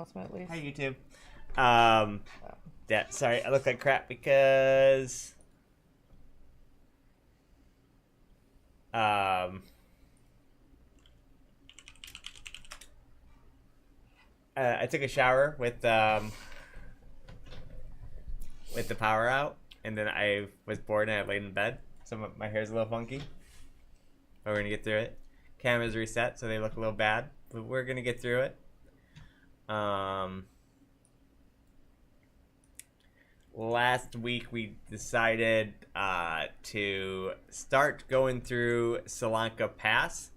announcement at least. Hi, YouTube. Yeah, sorry, I look like crap because I took a shower with the power out, and then I was bored and I laid in bed. So my hair's a little funky, but we're gonna get through it. Cameras reset, so they look a little bad, but we're gonna get through it. Last week we decided to start going through Salanka Pass.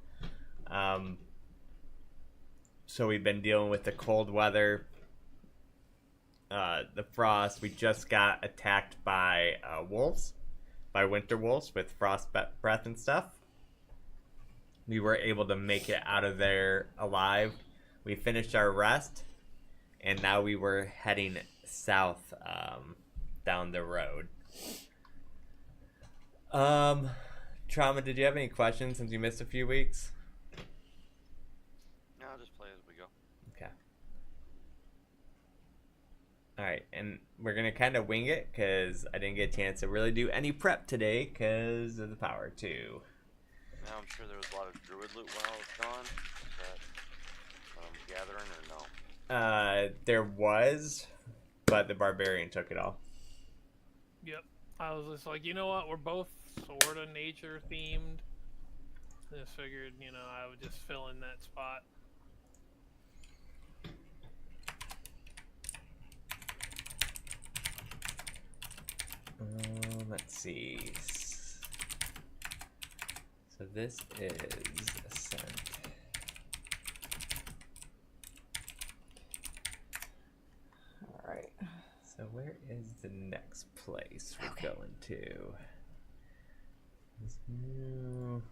So we've been dealing with the cold weather, the frost. We just got attacked by wolves, by winter wolves with frost breath and stuff. We were able to make it out of there alive. We finished our rest, and now we were heading south down the road. Trauma, did you have any questions since you missed a few weeks? No, I'll just play as we go. Okay. Alright, and we're going to kind of wing it because I didn't get a chance to really do any prep today because of the power too. Now I'm sure there was a lot of druid loot while I was gone. Is that gathering or no? There was, but the barbarian took it all. Yep. I was just like, you know what? We're both sort of nature themed. Just figured, you know, I would just fill in that spot. Let's see. So this is Ascent. All right. So where is the next place we're going to? This new...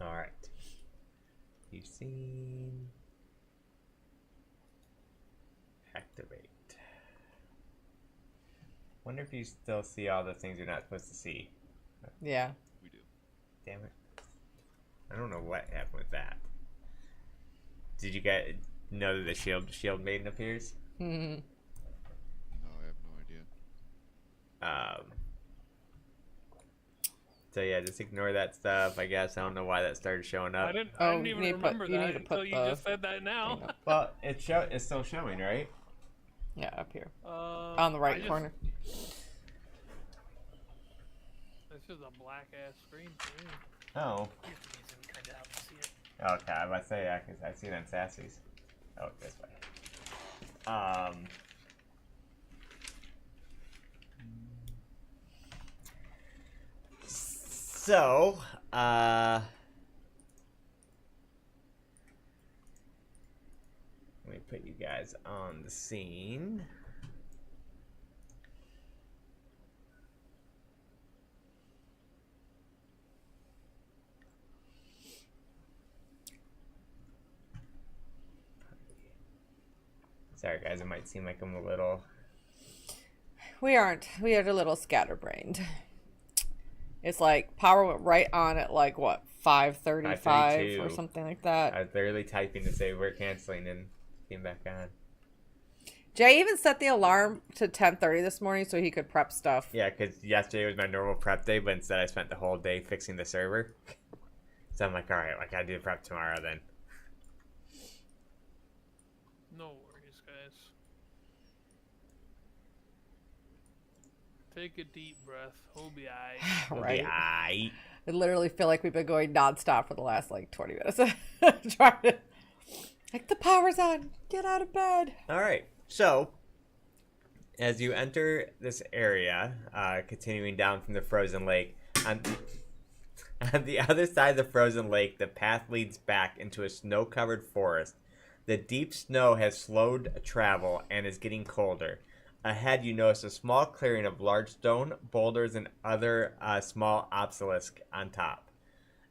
All right. You've seen... Activate. Wonder if you still see all the things you're not supposed to see. Yeah. We do. Damn it. I don't know what happened with that. Did you guys know that the shield maiden appears? Mm-hmm. No, I have no idea. So yeah, just ignore that stuff, I guess. I don't know why that started showing up. I didn't Oh, even you remember need that to until put you the just said that now. Well, it's still showing, right? Yeah, up here. On the right corner. It's just a black ass screen for me. Oh. You have to use it kind of out to see it. Okay, I was about to say, yeah, because I see it on Sassy's. Oh, this way. So, let me put you guys on the scene. Sorry guys, it might seem like I'm a little... We aren't. We are a little scatterbrained. It's like power went right on at like what, 5:35 or 5:32. something like that. I was literally typing to say we're canceling and came back on. Jay even set the alarm to 10:30 this morning so he could prep stuff. Yeah, because yesterday was my normal prep day, but instead I spent the whole day fixing the server. So I'm like, alright, I gotta do the prep tomorrow then. No worries, guys. Take a deep breath. We'll be aight. Right. Yeah. I literally feel like we've been going nonstop for the last like 20 minutes. Trying to, like, the power's on. Get out of bed. Alright, so as you enter this area, continuing down from the frozen lake, on the other side of the frozen lake, the path leads back into a snow-covered forest. The deep snow has slowed travel and is getting colder. Ahead, you notice a small clearing of large stone, boulders, and other small obelisk on top.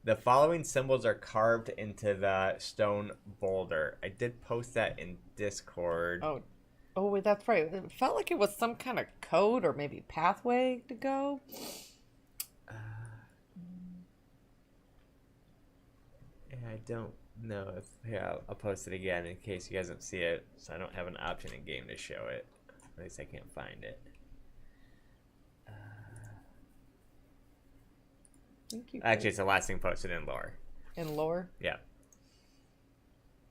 The following symbols are carved into the stone boulder. I did post that in Discord. Oh, wait, that's right. It felt like it was some kind of code or maybe pathway to go. Yeah, I don't No, yeah, I'll post it again in case you guys don't see it. So I don't have an option in game to show it. At least I can't find it. Thank you. Actually, it's the last thing posted in lore. In lore. Yeah.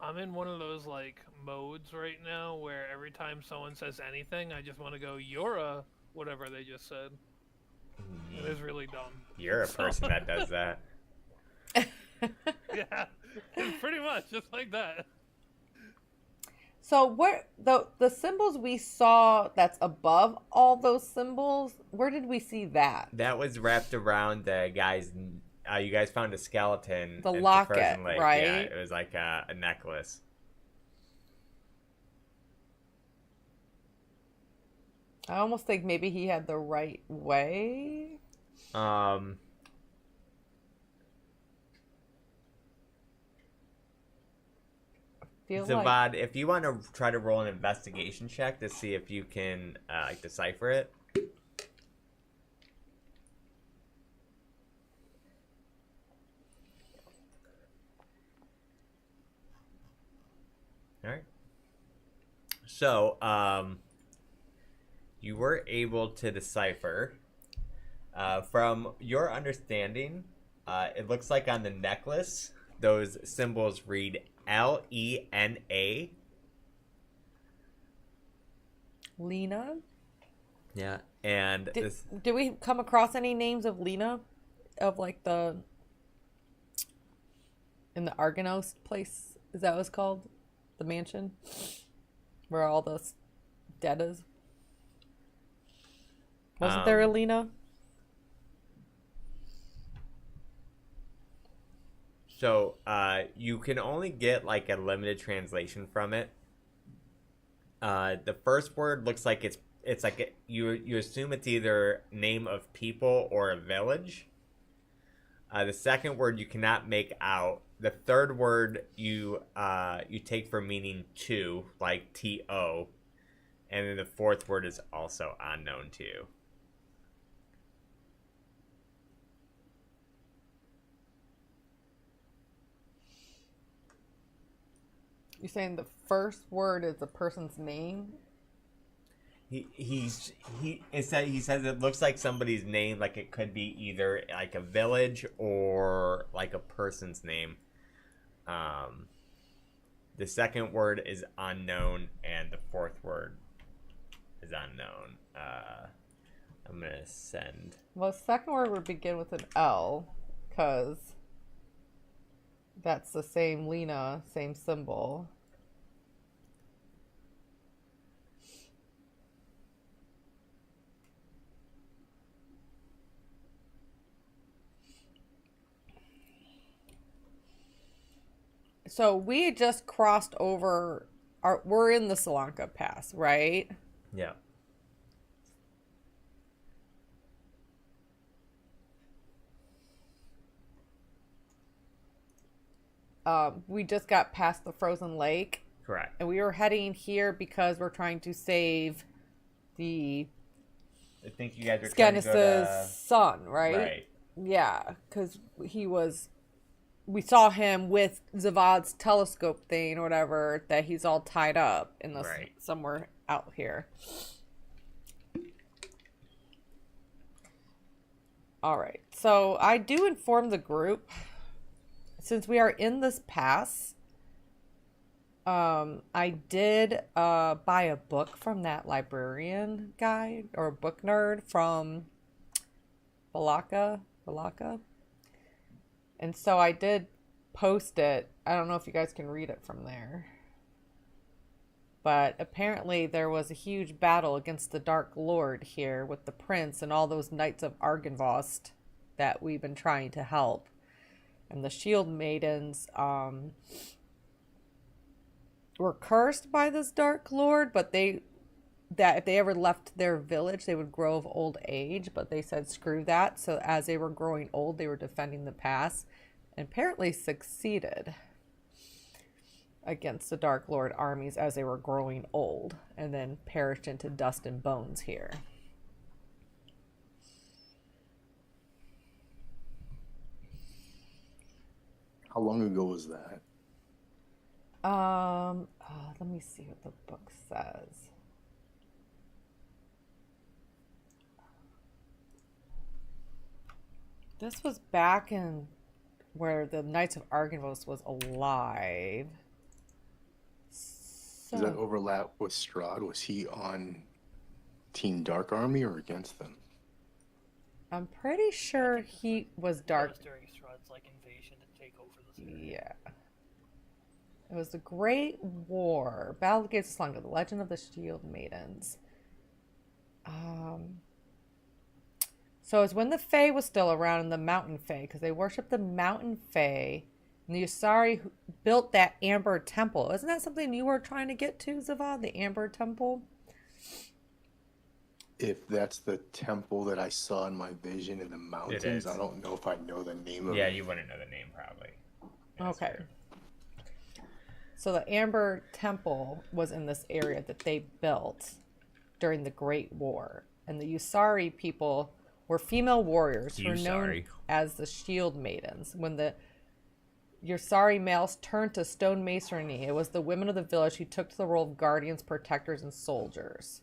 I'm in one of those like modes right now where every time someone says anything, I just want to go, "You're a whatever they just said." It is really dumb. You're a person that does that. Yeah, pretty much just like that. So where the symbols we saw that's above all those symbols, where did we see that? That was wrapped around the guy's. You guys found a skeleton. The at locket, frozen lake. right? Yeah, it was like a necklace. I almost think maybe he had the right way. Feel Zavad, like if you want to try to roll an investigation check to see if you can like decipher it. All right. So, you were able to decipher. From your understanding, it looks like on the necklace, those symbols read Lena. Lena. Yeah, and Did we come across any names of Lena, of like in the Argonos place? Is that what it's called? The mansion where all the dead is. Wasn't there a Lena? So, you can only get like a limited translation from it. The first word looks like it's like you assume it's either name of people or a village. The second word you cannot make out. The third word you take for meaning to, like to, and then the fourth word is also unknown to you. You're saying the first word is the person's name? He says it looks like somebody's name, like it could be either like a village or like a person's name. The second word is unknown, and the fourth word is unknown. I'm gonna send. Well, the second word would begin with an L, because that's the same Lena, same symbol. So we just crossed over. We're in the Solanka Pass, right? Yeah. We just got past the frozen lake. Correct. And we were heading here because we're trying to save the I think you guys are trying to go Scanis's son, right? Right. Yeah, because we saw him with Zavad's telescope thing or whatever, that he's all tied up in this Right. somewhere out here. All right. So I do inform the group, since we are in this pass, I did buy a book from that librarian guy or book nerd from Balaka. And so I did post it. I don't know if you guys can read it from there. But apparently there was a huge battle against the Dark Lord here with the prince and all those knights of Argynvost that we've been trying to help. And the shield maidens were cursed by this Dark Lord, but that if they ever left their village, they would grow of old age, but they said screw that. So as they were growing old, they were defending the pass and apparently succeeded against the Dark Lord armies as they were growing old, and then perished into dust and bones here. How long ago was that? Let me see what the book says. This was back in where the Knights of Argynvos was alive. Does that overlap with Strahd? Was he on Team Dark Army or against them? I'm pretty sure he was That Dark. was during Strahd's like invasion to take over this area. Yeah. It was the Great War. Battle of the Gates of Slunga, the Legend of the Shield Maidens. So it's when the Fae was still around in the Mountain Fae, because they worshipped the Mountain Fae. And the Usari who built that Amber Temple. Isn't that something you were trying to get to, Zavad? The Amber Temple? If that's the temple that I saw in my vision in the mountains, is. I don't know if I know the name of Yeah, it. you wouldn't know the name probably. Okay. So the Amber Temple was in this area that they built during the Great War. And the Usari people were female warriors who were known as the Shield Maidens. When the Usari males turned to stonemasonry, it was the women of the village who took to the role of guardians, protectors, and soldiers.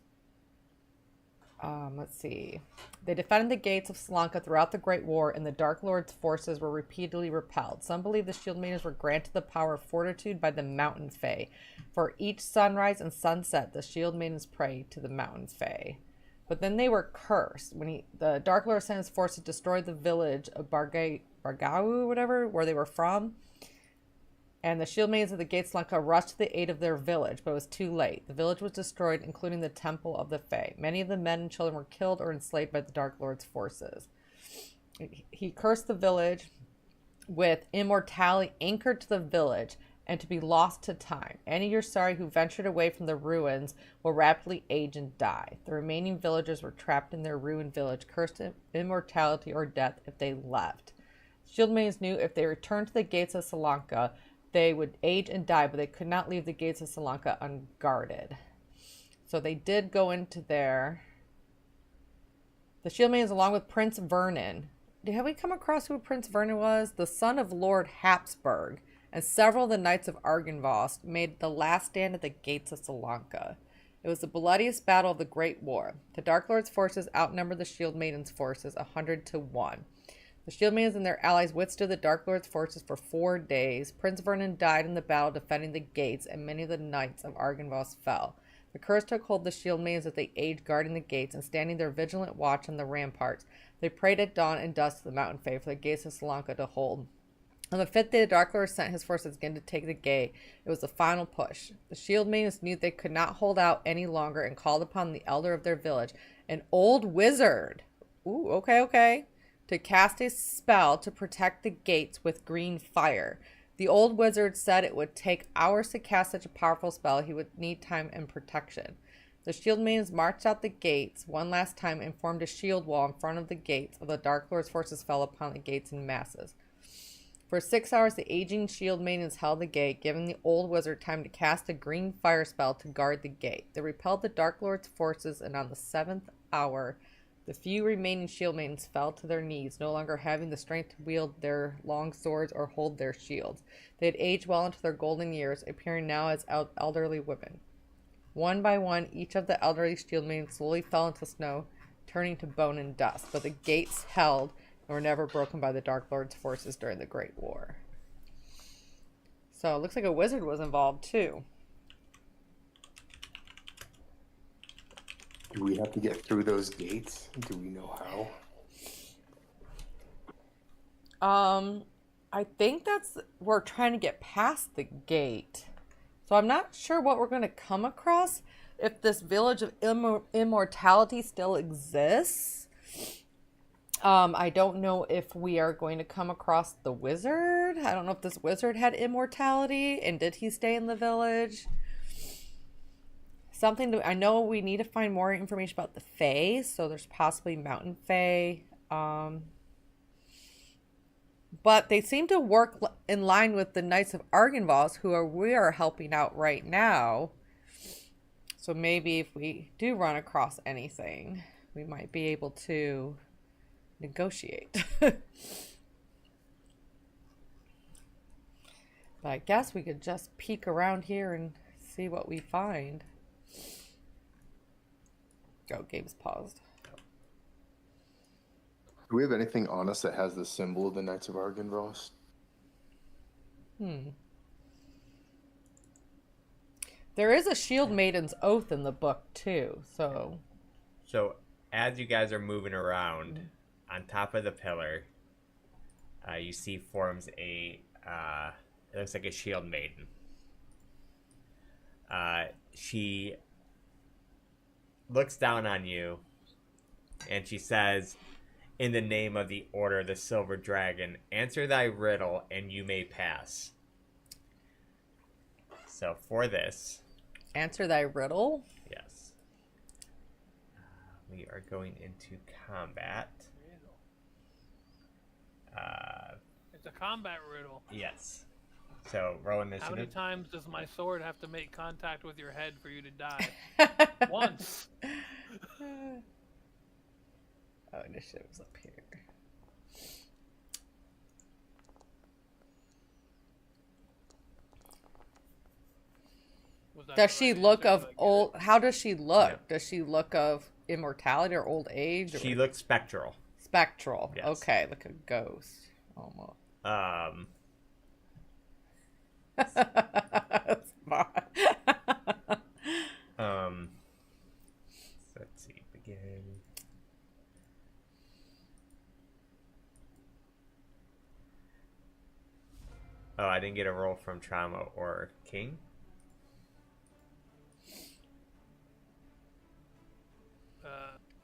Let's see. They defended the gates of Slanka throughout the Great War, and the Dark Lord's forces were repeatedly repelled. Some believe the Shield Maidens were granted the power of fortitude by the Mountain Fae. For each sunrise and sunset, the Shield Maidens prayed to the Mountain Fae. But then they were cursed. When the Dark Lord sent his force to destroy the village of Bargau, whatever, where they were from. And the Shield Maidens of the Gates of Slanka rushed to the aid of their village, but it was too late. The village was destroyed, including the Temple of the Fae. Many of the men and children were killed or enslaved by the Dark Lord's forces. He cursed the village with immortality anchored to the village and to be lost to time. Any Usari who ventured away from the ruins will rapidly age and die. The remaining villagers were trapped in their ruined village, cursed immortality or death if they left. Shield Maidens knew if they returned to the gates of Slanka, they would age and die, but they could not leave the gates of Slanka unguarded. So they did go into there. The Shield Maidens, along with Prince Vernon. Have we come across who Prince Vernon was? The son of Lord Habsburg, and several of the Knights of Argynvost made the last stand at the gates of Slanka. It was the bloodiest battle of the Great War. The Dark Lord's forces outnumbered the Shield Maidens' forces 100 to 1. The Shield Maidens and their allies withstood the Dark Lord's forces for 4 days. Prince Vernon died in the battle defending the gates, and many of the Knights of Argynvost fell. The curse took hold of the Shield Maidens as they aged guarding the gates and standing their vigilant watch on the ramparts. They prayed at dawn and dusk to the Mountain Fae for the gates of Slanka to hold. On the 5th day, the Dark Lord sent his forces again to take the gate. It was the final push. The Shield Maidens knew they could not hold out any longer and called upon the elder of their village, an old wizard. Ooh, okay. To cast a spell to protect the gates with green fire. The old wizard said it would take hours to cast such a powerful spell. He would need time and protection. The Shield Maidens marched out the gates one last time and formed a shield wall in front of the gates, while the Dark Lord's forces fell upon the gates in masses. For 6 hours, the aging Shield Maidens held the gate, giving the old wizard time to cast a green fire spell to guard the gate. They repelled the Dark Lord's forces, and on the 7th hour, the few remaining Shield Maidens fell to their knees, no longer having the strength to wield their long swords or hold their shields. They had aged well into their golden years, appearing now as elderly women. One by one, each of the elderly Shield Maidens slowly fell into snow, turning to bone and dust, but the gates held and were never broken by the Dark Lord's forces during the Great War. So it looks like a wizard was involved too. Do we have to get through those gates? Do we know how? I think we're trying to get past the gate. So I'm not sure what we're going to come across. If this village of immortality still exists. I don't know if we are going to come across the wizard. I don't know if this wizard had immortality and did he stay in the village. I know we need to find more information about the Fae, so there's possibly Mountain Fae. But they seem to work in line with the Knights of Argynvost, we are helping out right now. So maybe if we do run across anything, we might be able to negotiate. But I guess we could just peek around here and see what we find. Oh, game's paused. Do we have anything on us that has the symbol of the Knights of Argynvost? There is a Shield Maiden's Oath in the book, too, so... So, as you guys are moving around, on top of the pillar, you see forms a... it looks like a Shield Maiden. She looks down on you, and she says, "In the name of the Order of the Silver Dragon, answer thy riddle, and you may pass." So for this... Answer thy riddle? Yes. We are going into combat. It's a combat riddle. Yes. So roll initiative. How many times does my sword have to make contact with your head for you to die? Once. Oh, initiative's up here. Was that Does the she right look answer? of Did I get old... it? How does she look? Yeah. Does she look of immortality or old age? Or She looks spectral. spectral. Yes. Okay, like a ghost. Almost. That's fine. So let's see. Begin. Oh, I didn't get a roll from Trauma or King.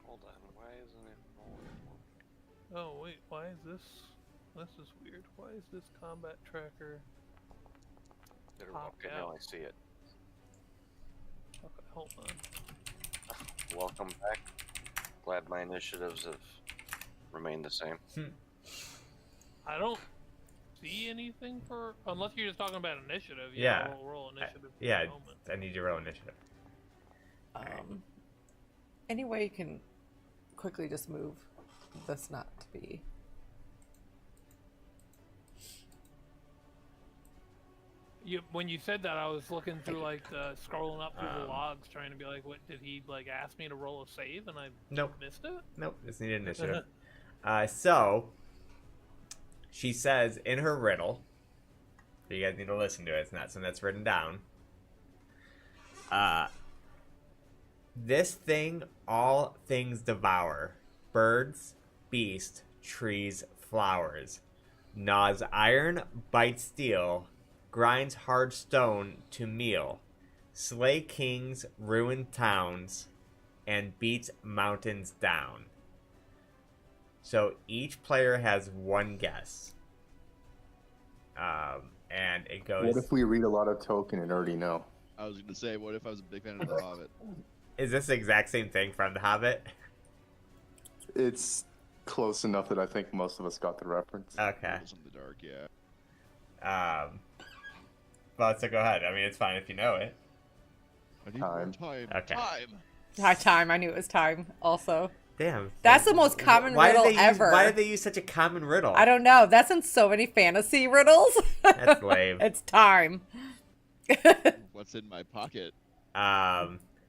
Hold on, why isn't it rolling? Oh wait, why is this? This is weird. Why is this combat tracker? There we Pop go. Now out. I see it. Okay, hold on. Welcome back. Glad my initiatives have remained the same. I don't see anything for unless you're just talking about initiative. Yeah. We'll roll initiative. For Yeah, the moment. I need your roll initiative. Any way you can quickly just move this not to be... When you said that, I was looking through like scrolling up through the logs, trying to be like, what did he like ask me to roll a save, and I Nope. missed it. Nope, just need initiative. So, she says in her riddle, you guys need to listen to it, it's not something that's written down. This thing all things devour, birds, beast, trees, flowers, gnaws iron, bites steel, grinds hard stone to meal, slay kings, ruin towns, and beats mountains down. So each player has one guess. And it goes... What if we read a lot of Tolkien and already know? I was gonna say, what if I was a big fan of The Hobbit? Is this the exact same thing from The Hobbit? It's close enough that I think most of us got the reference. Okay. Riddles in the Dark, yeah. Well, so go ahead. I mean, it's fine if you know it. I need Time. more time. Okay. Time! High time. I knew it was time also. Damn. That's the most common riddle ever. Why did they use such a common riddle? I don't know. That's in so many fantasy riddles. That's lame. It's time. What's in my pocket?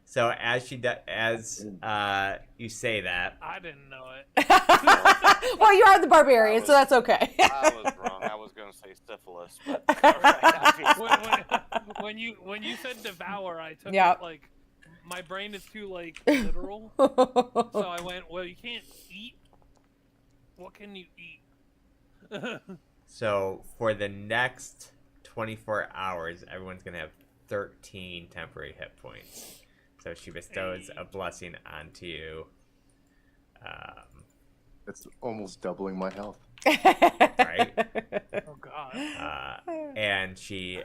So as you say that, I didn't know it. Well, you are the barbarian, so that's okay. I was wrong. I was going to say syphilis, but alright. when you said devour, I took Yep. it like my brain is too like literal. So I went, well, you can't eat. What can you eat? so for the next 24 hours, everyone's gonna have 13 temporary hit points. So she bestows a blessing onto you. It's almost doubling my health. Right? Oh God. And she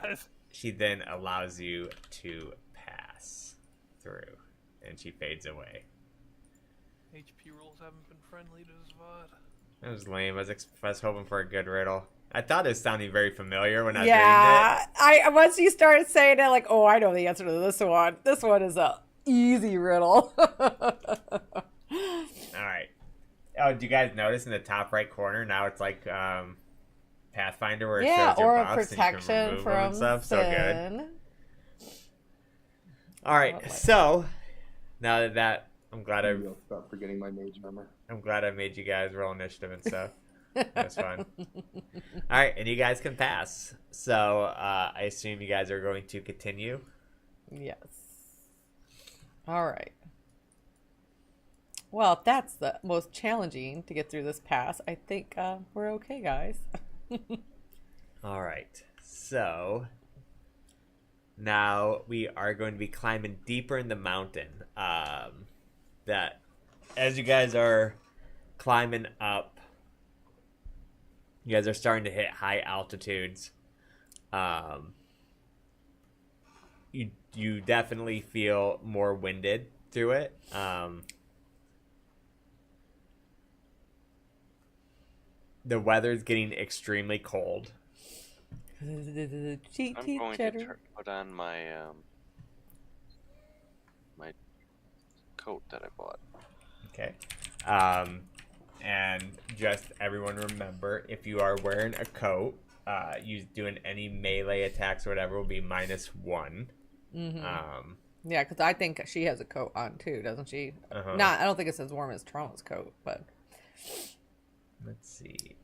then allows you to pass through, and she fades away. HP rules haven't been friendly to Zvad. That was lame. I was hoping for a good riddle. I thought it was sounding very familiar when I was Yeah, reading I once you started saying it, like, oh, I know the answer to this one. This one is a easy riddle. it. All right. Oh, do you guys notice in the top right corner now it's like Pathfinder where it Yeah, shows your or a buffs and you can protection remove them and from stuff. So good. sin. All right, Like- so now that I'm glad Maybe I'll stop forgetting my mage armor. I made you guys roll initiative and stuff. That's fun. All right, and you guys can pass. So I assume you guys are going to continue. Yes. All right. Well, if that's the most challenging to get through this pass, I think we're okay, guys. All right, so now we are going to be climbing deeper in the mountain. That as you guys are climbing up, you guys are starting to hit high altitudes. You definitely feel more winded through it. The weather's getting extremely cold. Cheat I'm teeth going to cheddar. put on my my coat that I bought. Okay. And just everyone remember, if you are wearing a coat, you doing any melee attacks or whatever will be -1. Yeah, because I think she has a coat on too, doesn't she? Uh-huh. Not, I don't think it's as warm as Trauma's coat, but Let's see.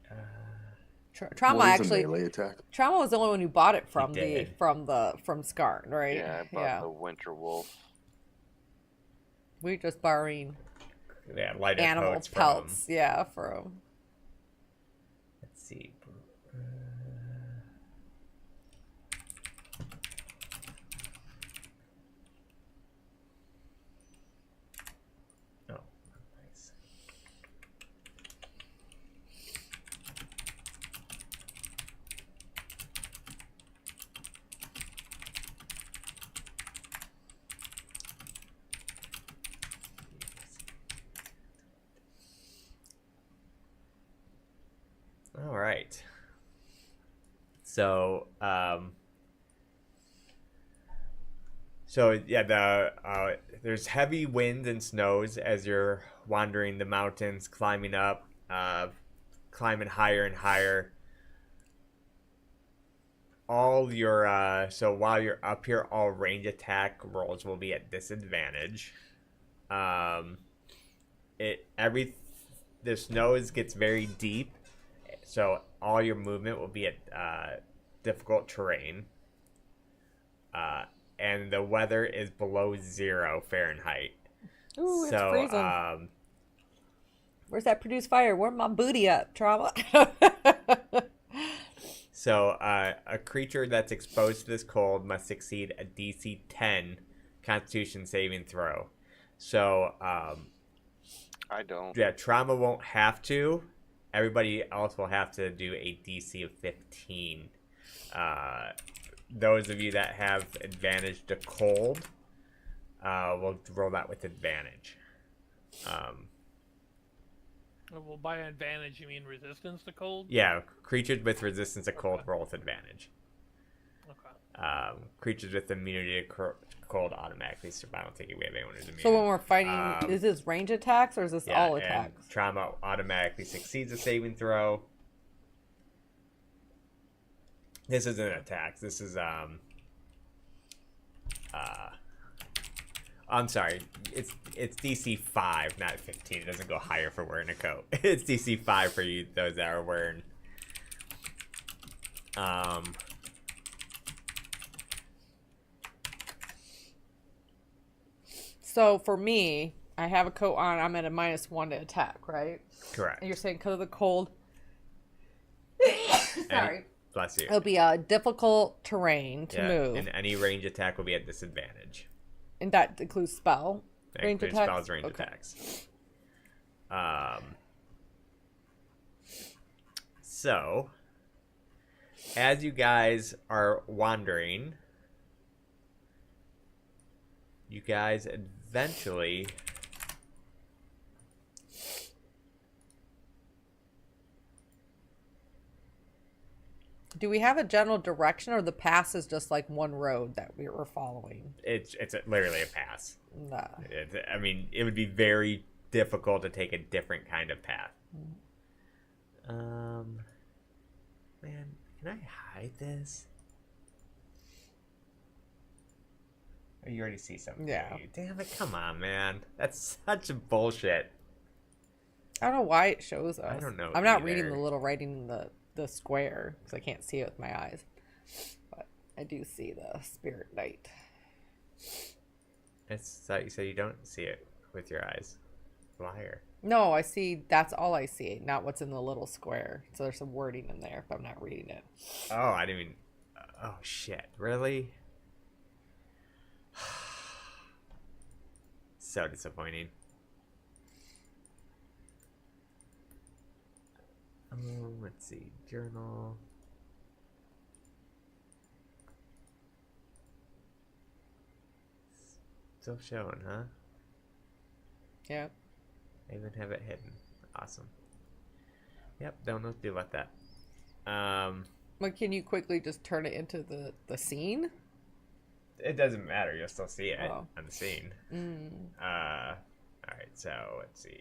Trauma What is a actually. melee attack? Trauma was the only one who bought it from did. from Scarn, right? Yeah, I bought the Winter Wolf. We're just borrowing Yeah, lighter animal coats pelts, yeah, from. Let's see. Oh, nice. All right. So, there's heavy winds and snows as you're wandering the mountains, climbing up, climbing higher and higher. All your so while you're up here, all range attack rolls will be at disadvantage. The snow gets very deep, so all your movement will be at difficult terrain. And the weather is below 0 Fahrenheit. Ooh, it's So, freezing. Where's that produced fire? Warm my booty up, Trauma. So, a creature that's exposed to this cold must succeed a DC 10 Constitution saving throw. So, I don't. yeah, Trauma won't have to. Everybody else will have to do a DC of 15. Those of you that have advantage to cold will roll that with advantage. Well, by advantage, you mean resistance to cold? Yeah, creatures with resistance to cold roll with advantage. Okay. Creatures with immunity to cold automatically survive. I don't think we have anyone who's immune. So when we're fighting, is this range attacks or is this all and attacks? Trauma automatically succeeds a saving throw. This isn't an attack. This is I'm sorry. It's DC 5, not 15. It doesn't go higher for wearing a coat. It's DC 5 for you those that are wearing So for me, I have a coat on. I'm at a -1 to attack, right? correct. And you're saying because of the cold. Sorry. Bless you. It'll be a difficult terrain to move. And any range attack will be at disadvantage. And that includes spell That range includes attacks? spells, range Okay. attacks. So, as you guys are wandering, you guys eventually Do we have a general direction, or the pass is just like one road that we were following? it's literally a pass. Nah. I mean, it would be very difficult to take a different kind of path. Man, can I hide this? Oh, you already see something. Yeah. Damn it, come on, man. That's such bullshit. I don't know why it shows us. I don't know I'm not either. reading the little writing in the square because I can't see it with my eyes. But I do see the spirit knight. It's like you said you don't see it with your eyes. Liar. No, I see. That's all I see, not what's in the little square. So there's some wording in there, but I'm not reading it. Oh, I didn't even. Oh shit! Really? So disappointing. Let's see. Journal. Still showing, huh? Yeah. I even have it hidden. Awesome. Yep, don't know what to do about that. But can you quickly just turn it into the scene? It doesn't matter. You'll still see it Oh. on the scene. All right. So let's see.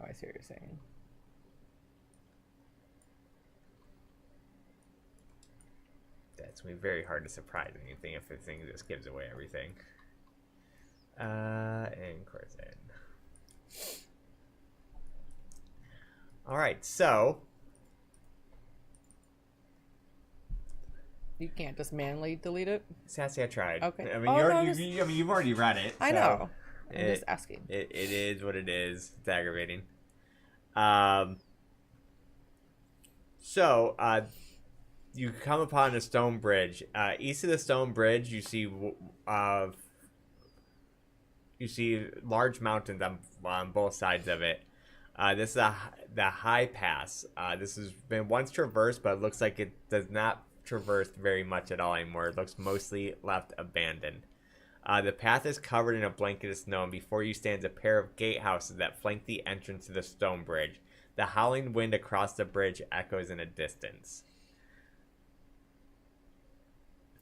Oh, I see what you're saying. That's gonna be very hard to surprise anything if the thing just gives away everything. And Corzin. All right. So You can't just manually delete it. Sassy, I tried. Okay. I mean, Oh, no, you've already read it. I so know. I'm it- just asking. It is what it is. It's aggravating. You come upon a stone bridge. East of the stone bridge, you see large mountains on both sides of it. This is the high pass. This has been once traversed, but it looks like it does not traverse very much at all anymore. It looks mostly left abandoned. The path is covered in a blanket of snow, and before you stands a pair of gatehouses that flank the entrance to the stone bridge. The howling wind across the bridge echoes in a distance.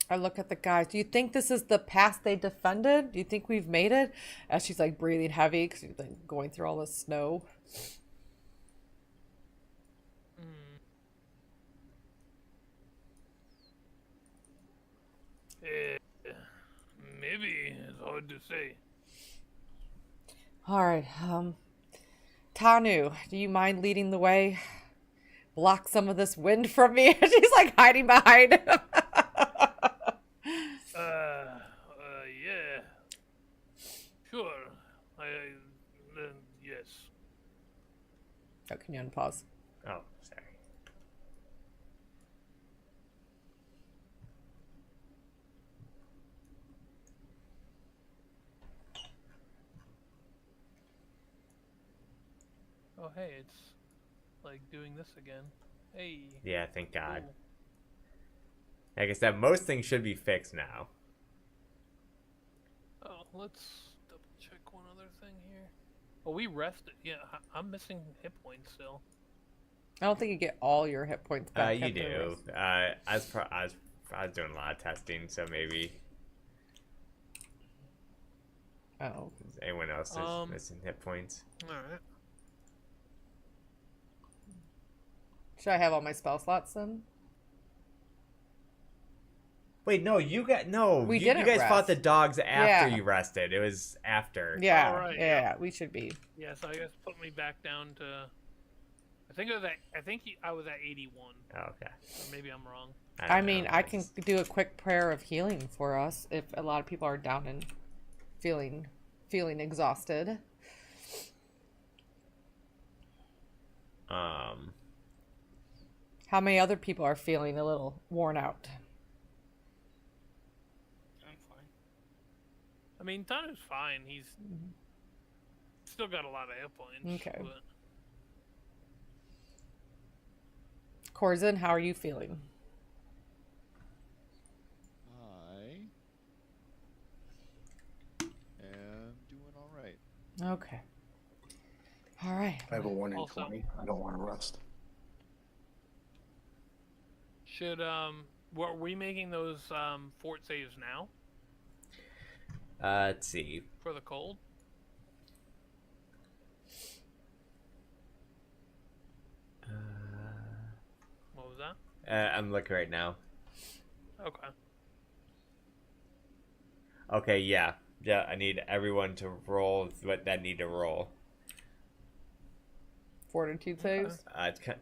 I look at the guys. Do you think this is the pass they defended? Do you think we've made it? As she's like breathing heavy because she's like going through all this snow. Maybe. It's hard to say. All right. Tanu, do you mind leading the way? Block some of this wind from me. She's like hiding behind him. Yeah. Sure. Yes. Oh, can you unpause? Oh, sorry. Oh, hey, it's like doing this again. Hey. Yeah, thank God. Cool. Like I said, most things should be fixed now. Oh, let's double check one other thing here. Oh, we rested. Yeah, I'm missing hit points still. I don't think you get all your hit points back. You after do. rest. I was doing a lot of testing, so maybe Oh. anyone else is missing hit points. Alright. Should I have all my spell slots then? Wait, no, you We you didn't guys fought rest. the dogs after Yeah. you rested. It was after. Yeah, Alright, yeah, we should be. Yeah, so I guess put me back down to. I was at 81. Oh, okay. Or maybe I'm wrong. don't I know. mean, I can do a quick prayer of healing for us if a lot of people are down and feeling exhausted. How many other people are feeling a little worn out? I'm fine. I mean, Tanu's fine. He's still got a lot of hit points. Okay. But... Corzin, how are you feeling? I am doing all right. Okay. All right. I have a 1 in Also- 20. I don't want to rest. Should were we making those fort saves now Let's see. for the cold? that? I'm looking right now. Okay. Okay, yeah. Yeah, I need everyone to roll what they need to roll. Fortitude Okay. saves.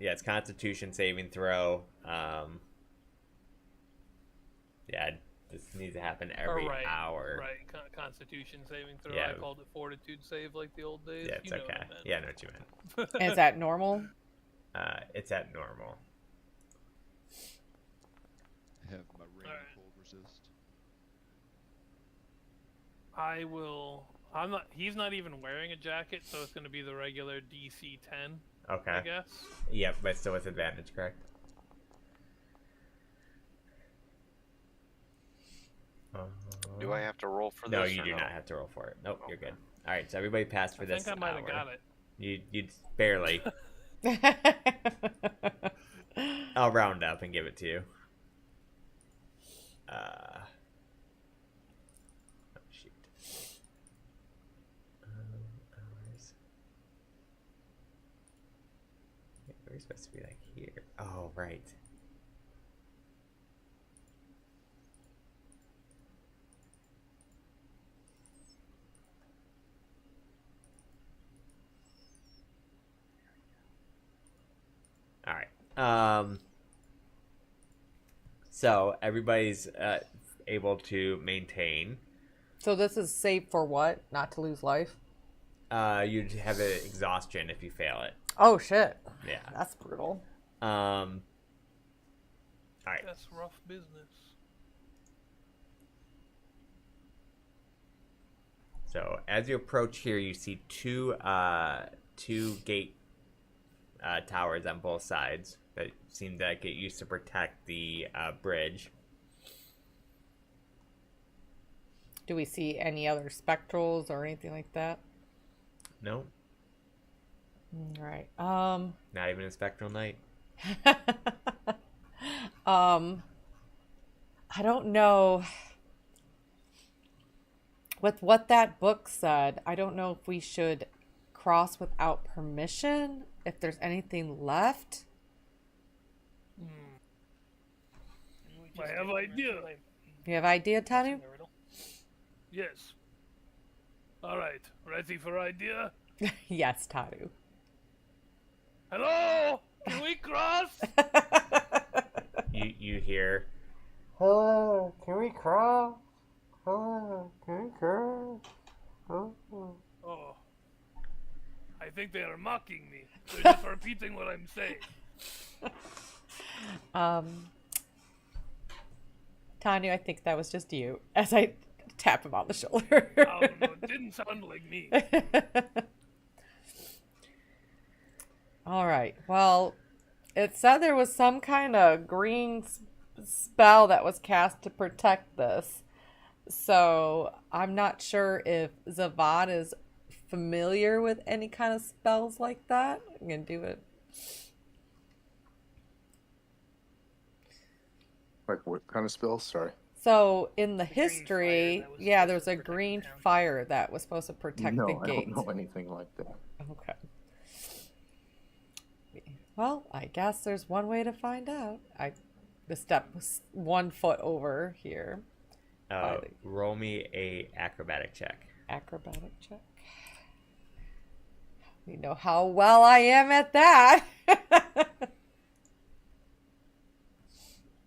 It's Constitution saving throw. Yeah, this needs to happen every hour. Right. Constitution saving throw. Yeah. I called it fortitude save like the old days. Yeah, it's you know okay. What I meant. Yeah, I know what you meant. And is that normal? It's at normal. I have my ring Alright. cold resist. I will. I'm not. He's not even wearing a jacket, so it's going to be the regular DC 10. Okay. I guess. Yep, but still with advantage, correct? Do I have to roll for No, this? you or do no? not have to roll for it. Nope, you're good. All right, so everybody passed for I this think I might have hour. got it. You barely. I'll round up and give it to you. Oh, shoot. Hours. We're supposed to be like here. Oh, right. All right. So everybody's able to maintain. So this is safe for what? Not to lose life? You'd have an exhaustion if you fail it. Oh, shit. Yeah. That's brutal. All right. That's rough business. So as you approach here, you see two gate towers on both sides that seem to get used to protect the bridge. Do we see any other spectrals or anything like that? No, All right. not even a spectral knight. I don't know. With what that book said, I don't know if we should cross without permission, if there's anything left. I have idea. You have idea, Tanu? Yes. All right. Ready for idea? Yes, Tanu. Hello? Can we cross? You hear? Oh, can we cross? Oh, can we cross? Oh. Oh. I think they are mocking me. They're just repeating what I'm saying. Tanya, I think that was just you, as I tap him on the shoulder. Oh, no, it didn't sound like me. All right. Well, it said there was some kind of green spell that was cast to protect this. So I'm not sure if Zavad is familiar with any kind of spells like that. I'm going to do it. Like what kind of spells? Sorry. So in the The green history, fire that was yeah, supposed there was to a protect the green town. fire that was supposed to protect No, the I gates. don't know anything like that. Okay. Well, I guess there's one way to find out. The step was 1 foot over here. Roll me a acrobatic check. Acrobatic check. You know how well I am at that.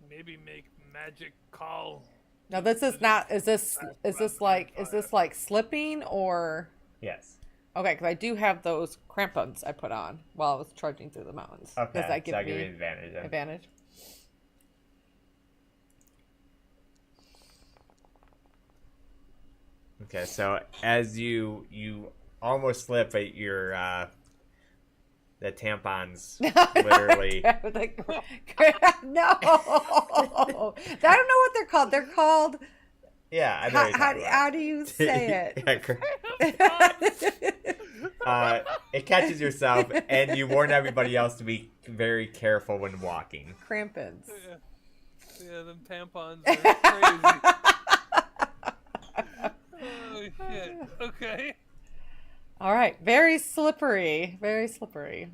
Maybe make magic call. Now this is not. Is this like slipping or? Yes. Okay, because I do have those crampons I put on while I was trudging through the mountains. Okay. Does that give so I'll me give you advantage. Then. advantage? Okay, so as you almost slip, but your the tampons literally. No, I don't know what they're called. They're called. Yeah, I know. what you're talking about. How do you say it? Yeah, correct. It catches yourself, and you warn everybody else to be very careful when walking. Crampons. Yeah, them tampons are crazy. Oh, shit. Okay. All right, very slippery, very slippery.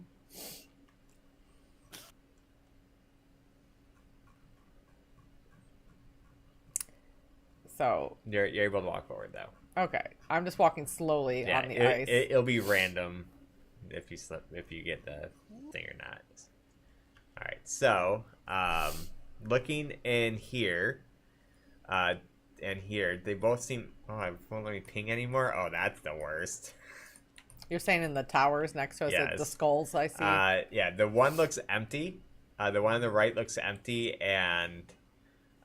So You're able to walk forward though. okay, I'm just walking slowly Yeah, on the ice. It'll be random if you get the thing or not. All right, so looking in here, and here, they both seem. Oh, it won't let me ping anymore. Oh, that's the worst. You're saying in the towers next to us, Yes. the skulls I see. Yeah, the one looks empty. The one on the right looks empty and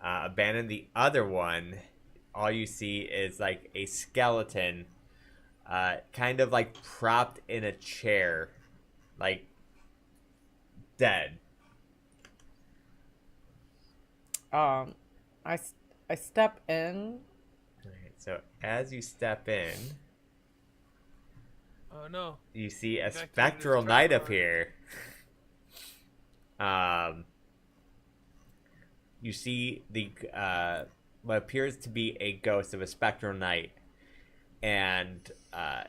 abandoned. The other one, all you see is like a skeleton, kind of like propped in a chair, like dead. I step in. Alright, so as you step in, Oh no. you see a Back to the spectral knight trap appear. You see the what appears to be a ghost of a spectral knight, and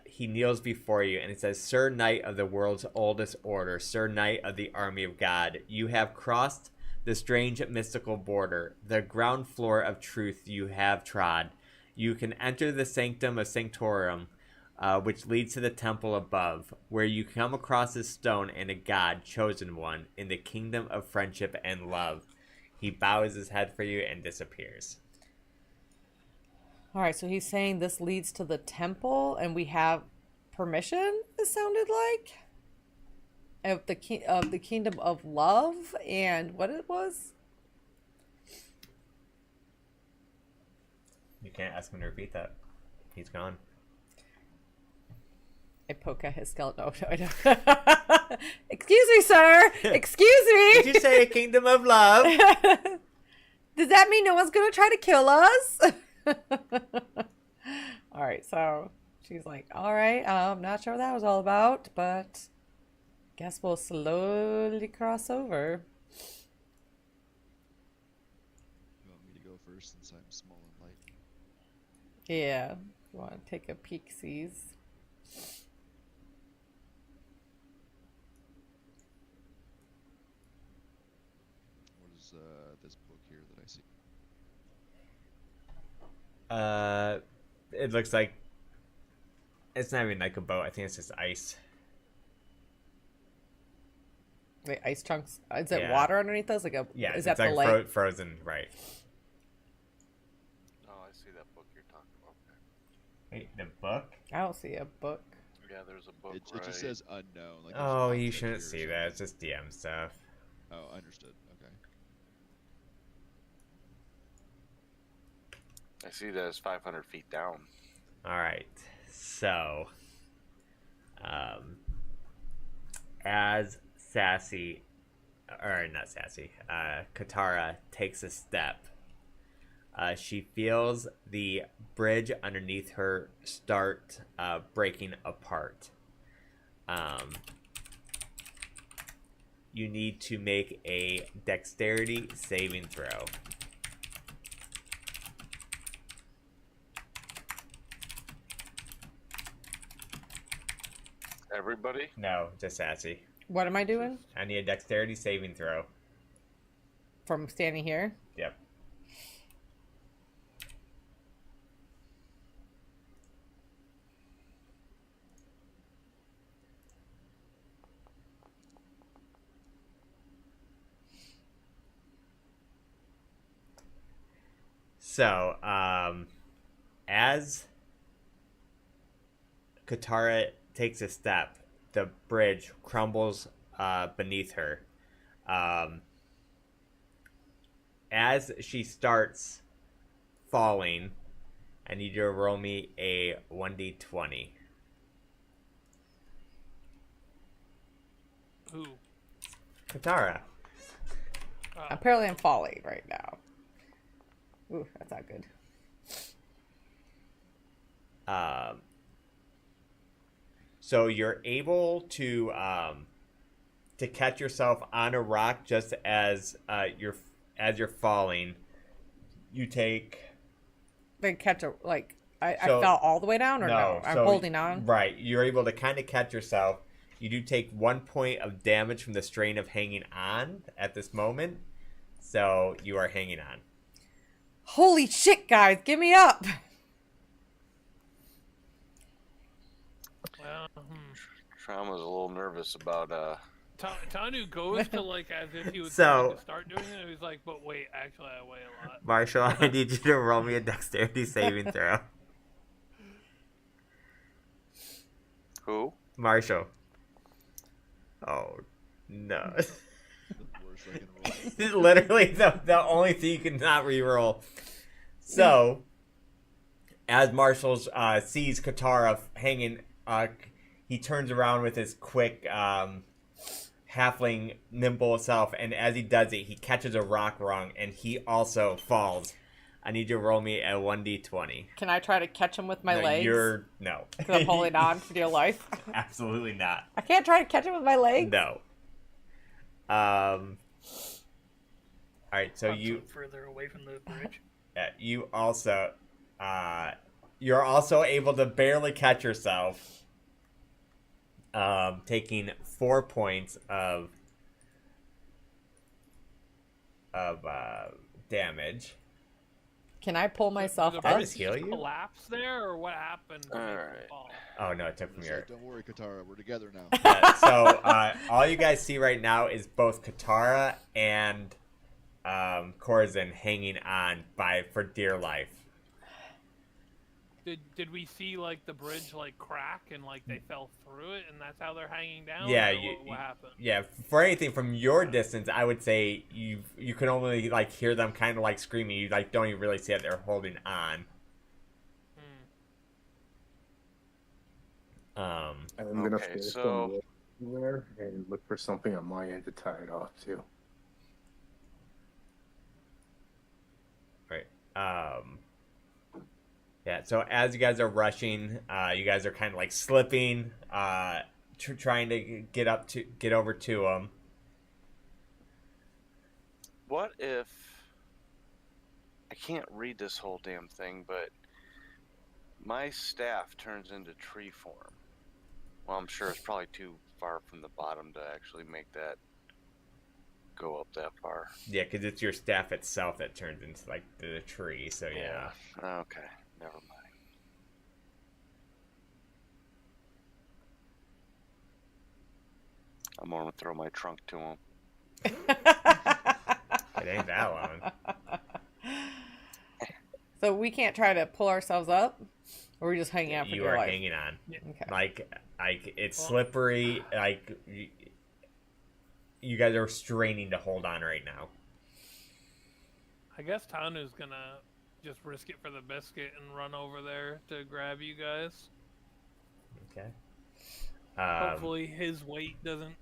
he kneels before you, and it says, "Sir Knight of the world's oldest order, Sir Knight of the army of God, you have crossed the strange mystical border, the ground floor of truth you have trod. You can enter the sanctum of sanctorum, which leads to the temple above, where you come across a stone and a god, chosen one, in the kingdom of friendship and love." He bows his head for you and disappears. All right, so he's saying this leads to the temple, and we have permission. It sounded like of the kingdom of love, and what it was. You can't ask him to repeat that. He's gone. I poke at his skeleton. No, I don't. Excuse me, sir. Excuse me. Did you say a kingdom of love? Does that mean no one's gonna try to kill us? All right, so she's like, all right, I'm not sure what that was all about, but guess we'll slowly cross over. You want me to go first since I'm small and light? Yeah, you want to take a peek, sees. What is this book here that I see? It looks like it's not even like a boat. I think it's just ice. Wait, ice chunks? Is it Yeah. water underneath us? Like a Yeah, Is it's that the like lake? frozen, right? Oh, I see that book you're talking about. Wait, the book? I don't see a book. Yeah, there's a book It right. just says unknown. Like there's Oh, a you concept shouldn't here or see that. It's something. just DM stuff. Oh, understood. Okay. I see that it's 500 feet down. All right. So, as Sassy, or not Sassy, Katara takes a step, she feels the bridge underneath her start breaking apart. You need to make a dexterity saving throw. Everybody? No, just Sassy. What am I doing? I need a dexterity saving throw. From standing here? Yep. So, as Katara takes a step, the bridge crumbles beneath her. As she starts falling, I need you to roll me a 1d20. Who? Katara. Apparently I'm falling right now. Ooh, that's not good. So you're able to catch yourself on a rock just as you're falling. You take They catch a, like, I So- fell all the way down or no? I'm so- holding on. Right, you're able to kind of catch yourself. You do take 1 point of damage from the strain of hanging on at this moment, so you are hanging on. Holy shit, guys, give me up. Well, Trauma's a little nervous about Tanu goes to like as if he was So- going to start doing it. He's like, but wait, actually, I weigh a lot. Marshall, I need you to roll me a dexterity saving throw. who? Marshall. Oh, no. The worst I can roll. Literally the only thing you cannot reroll. So, as Marshall sees Katara hanging, he turns around with his quick halfling nimble self, and as he does it, he catches a rock wrong, and he also falls. I need you to roll me a 1d20. Can I try to catch him with my No, legs? No. Because I'm holding on for dear life. Absolutely not. I can't try to catch him with my legs? No. All right, so Punch you him further away from the bridge. you also you're also able to barely catch yourself, taking 4 points of damage. Can I pull myself Did up? the I'll bridge just heal you. collapse there, or what happened? to make him Alright. fall? Oh no, it took from It's your. like, don't worry, Katara, we're together now. Yeah, so all you guys see right now is both Katara and Corzin hanging on for dear life. Did we see like the bridge like crack and like they fell through it and that's how they're hanging down? Yeah, or you- what happened? Yeah, for anything from your distance, I would say you can only like hear them kind of like screaming. You like don't even really see that they're holding on. I'm gonna Okay, force so- them there and look for something on my end to tie it off to. Right. Yeah. So as you guys are rushing, you guys are kind of like slipping, trying to get over to them. What if I can't read this whole damn thing, but my staff turns into tree form? Well, I'm sure it's probably too far from the bottom to actually make that go up that far. Yeah, because it's your staff itself that turns into like the tree. So yeah. Okay, never mind. I'm gonna throw my trunk to him. It ain't that long. So we can't try to pull ourselves up? Or we just hanging out for You dear are life? hanging on. Okay. Like it's slippery. Like you guys are straining to hold on right now. I guess Tanu's gonna just risk it for the biscuit and run over there to grab you guys. Okay. Hopefully his weight doesn't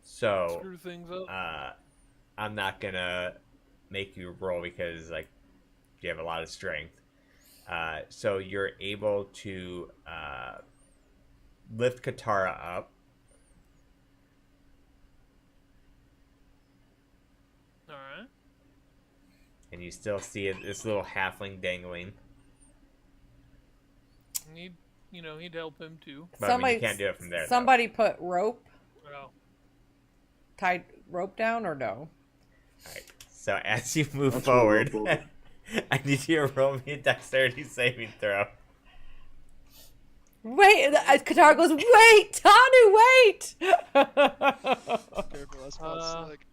So screw things up. I'm not gonna make you roll because like you have a lot of strength. So you're able to lift Katara up. Alright. And you still see this little halfling dangling. He'd help him too. But I mean, you can't do it from there. Somebody put rope, Well, tied rope down or no? Alright. So as you move That's forward, what we'll do. I need you to roll me a dexterity saving throw. Wait, Katara goes, wait, Tanu, wait! Careful, that's not slick.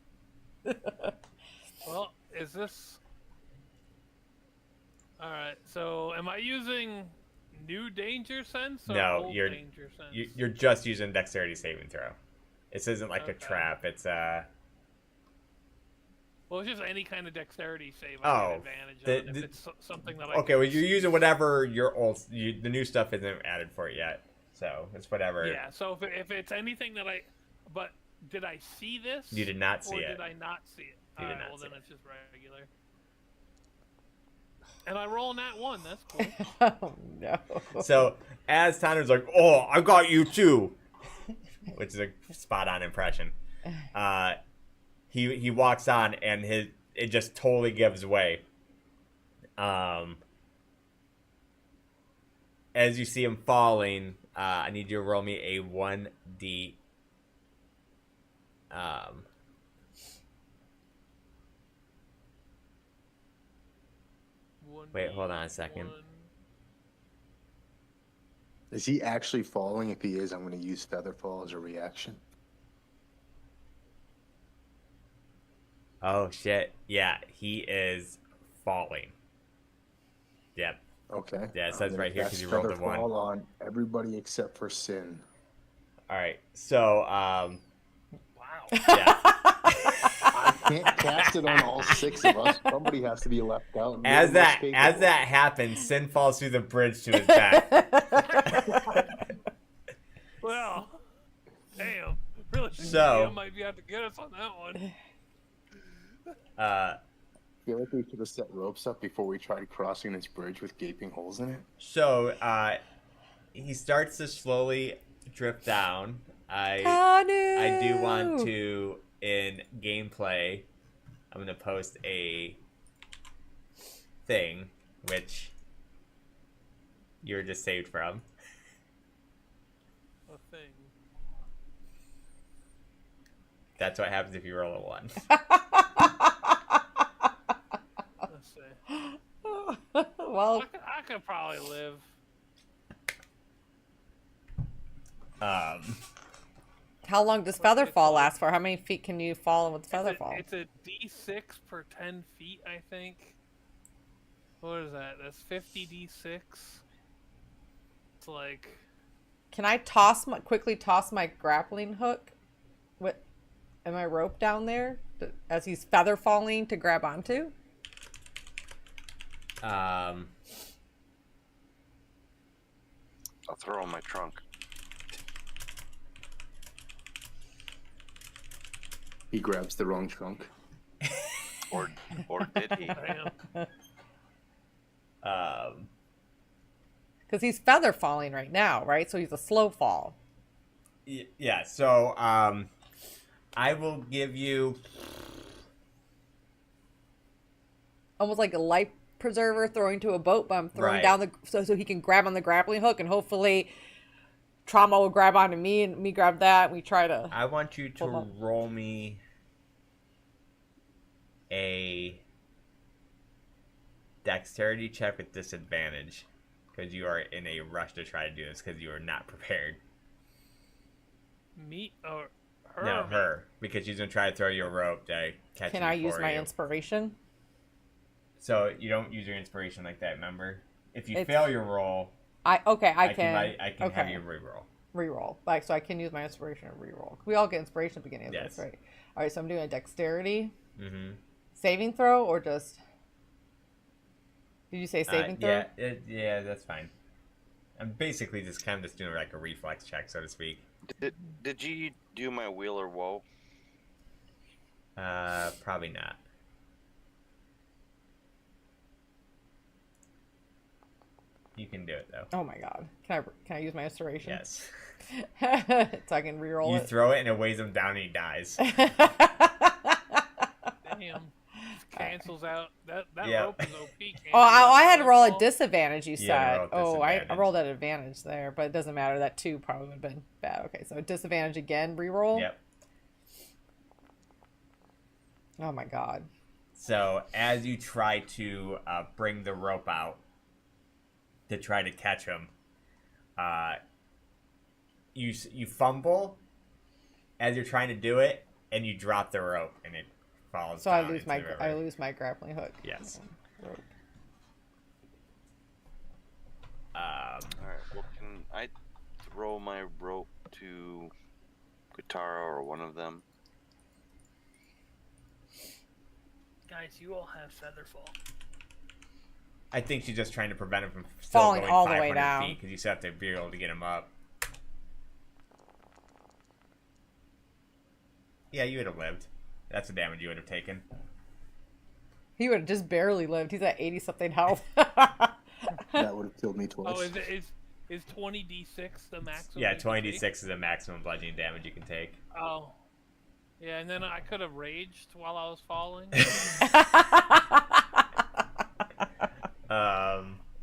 well, is this... Alright, so am I using new danger sense or No, old you're- danger sense? You're just using dexterity saving throw. This isn't like a Okay. trap. It's Well, it's just any kind of dexterity save Oh, I get advantage on if the- it's something that I okay. can Well, you're see. using whatever your old. The new stuff isn't added for it yet, so it's whatever. Yeah, so if it's anything that I... But did I see this? You did not see or it. did I not see it? You did Alright, not well see then it. it's just regular. And I roll that one, that's cool. Oh, no. So as Tanner's like, "Oh, I got you too," which is a spot on impression. He walks on and it just totally gives way. As you see him falling, I need you to roll me a 1d. Wait, hold on a second. Is he actually falling? If he is, I'm going to use Featherfall as a reaction. Oh shit! Yeah, he is falling. Yep. Okay. Yeah, it I'm says gonna right here cast because you rolled a 1. Featherfall on everybody except for Sin. All right. So Wow. yeah. I can't cast it on all 6 of us. Somebody has to be left out. And As we're that most as capable. that happens, Sin falls through the bridge to his death. Well, damn. Really, So- might be out to get us on that one. I feel like we should have set ropes up before we tried crossing this bridge with gaping holes in it. So he starts to slowly drift down. I do want to, in gameplay, I'm gonna post a thing which you're just saved from. A thing. That's what happens if you roll a 1. Let's see. Well, I could probably live. how long does Featherfall last for? How many feet can you fall with Featherfall? It's a D6 per 10 feet, I think. What is that? That's 50 D6. It's like... Can I quickly toss my grappling hook and my rope down there as he's feather falling to grab onto? I'll throw in my trunk. He grabs the wrong trunk. Or did he? Damn. Because he's feather falling right now, right? So he's a slow fall. Yeah. So I will give you Almost like a life preserver throwing to a boat, but I'm throwing Right. down so he can grab on the grappling hook, and hopefully Trauma will grab onto me and me grab that, and we try to... I want you to Hold on. roll me a dexterity check with disadvantage because you are in a rush to try to do this because you are not prepared. Me or her? No, or me? her, because she's gonna try to throw you a rope to catch Can you I use before my you. inspiration? So you don't use your inspiration like that. Remember, if you It's- fail your roll, I can I can okay. have you reroll. Reroll. Like, so I can use my inspiration and reroll. We all get inspiration at the beginning of Yes. this, right? All right, so I'm doing a dexterity Mm-hmm. saving throw, or just... Did you say saving throw? Yeah, that's fine. I'm basically just kind of just doing like a reflex check, so to speak. Did you do my wheel or woe? Probably not. You can do it though. Oh my god. Can I use my inspiration? Yes. So I can reroll You it. throw it and it weighs him down and he dies. Damn. Cancels out. That Yeah. rope is OP. Oh, I had to roll a Featherfall. disadvantage, you Yeah, said. roll a I disadvantage. rolled at advantage there, but it doesn't matter. That 2 probably would have been bad. Okay, so disadvantage again, reroll. Yep. Oh my god. So as you try to bring the rope out to try to catch him, you fumble as you're trying to do it, and you drop the rope, and it falls. So I down lose into my the river. I lose my grappling hook. Yes. Rope. Alright, well, can I throw my rope to Katara or one of them? Guys, you all have Featherfall. I think she's just trying to prevent him from still Falling going all the way 500 down. feet because you still have to be able to get him up. Yeah, you would have lived. That's the damage you would have taken. He would have just barely lived. He's at 80 something health. That would have killed me twice. Oh, is 20d6 the maximum? Yeah, you can take? 20d6 is the maximum bludgeoning damage you can take. Oh. Yeah, and then I could have raged while I was falling.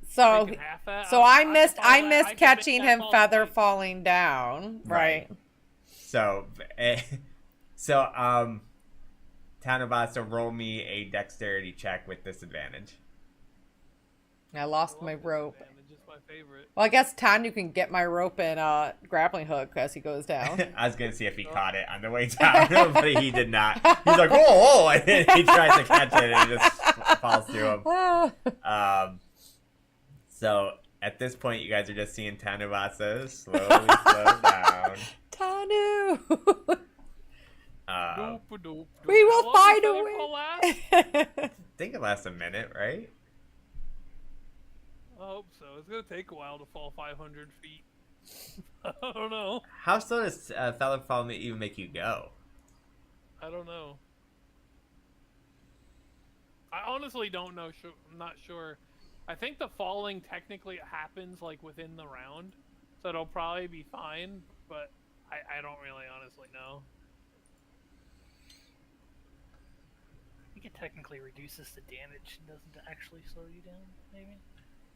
So Taking half that. I could missed fall that- missed could catching make that him fall feather twice. falling down. Right. So, Tanabasa, roll me a dexterity check with disadvantage. I lost I my love rope. disadvantage. It's my favorite. Well, I guess Tanu can get my rope and grappling hook as he goes down. I was gonna see if he caught it on the way down, but he did not. He's like, "Whoa!" And then he tries to catch it, and it just falls through him. So at this point, you guys are just seeing Tanubasa slowly slow down. Tanu! Doop-a-doop-doop. We will How long find does a Featherfall last? way! I think it lasts a minute, right? I hope so. It's gonna take a while to fall 500 feet. I don't know. How slow does Featherfall even make you go? I don't know. I honestly don't know. I'm not sure. I think the falling technically happens like within the round, so it'll probably be fine. But I don't really honestly know. I think it technically reduces the damage and doesn't actually slow you down, maybe?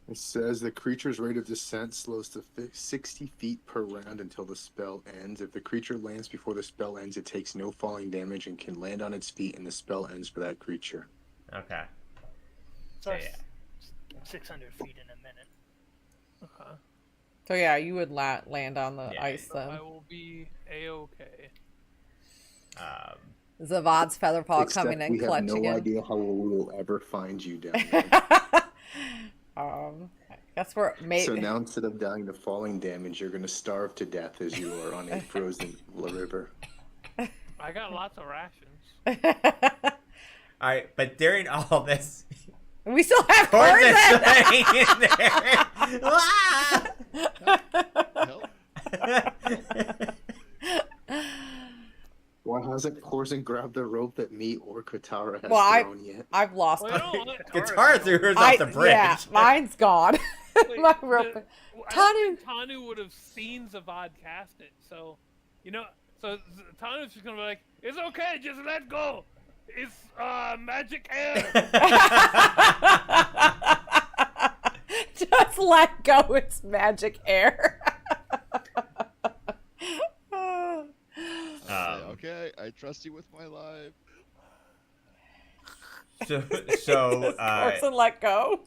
It says the creature's rate of descent slows to 60 feet per round until the spell ends. If the creature lands before the spell ends, it takes no falling damage and can land on its feet, and the spell ends for that creature. Okay. So Yeah. 600 feet in a minute. Okay. So yeah, you would land on the Yeah. ice So I then. will be a-okay. Zavad's Featherfall Except coming in we have clutch no again. idea how we will ever find you down there. I guess we're So now instead of dying to falling damage, you're going to starve to death as you are on a frozen river. I got lots of rations. All right, but during all this, we still have Corzin Corzin! hanging in there. Ah! Help. Why hasn't Corzin grabbed the rope that me or Katara has Well, thrown yet? I've lost Well, it. I don't- Katara threw hers off the bridge. Yeah, mine's gone. Wait, My rope. I don't think Tanu would have seen Zavad cast it, so Tanu's just gonna be like, "It's okay, just let go. It's magic air." Just let go. It's magic air. Okay, I trust you with my life. So Corzin let go.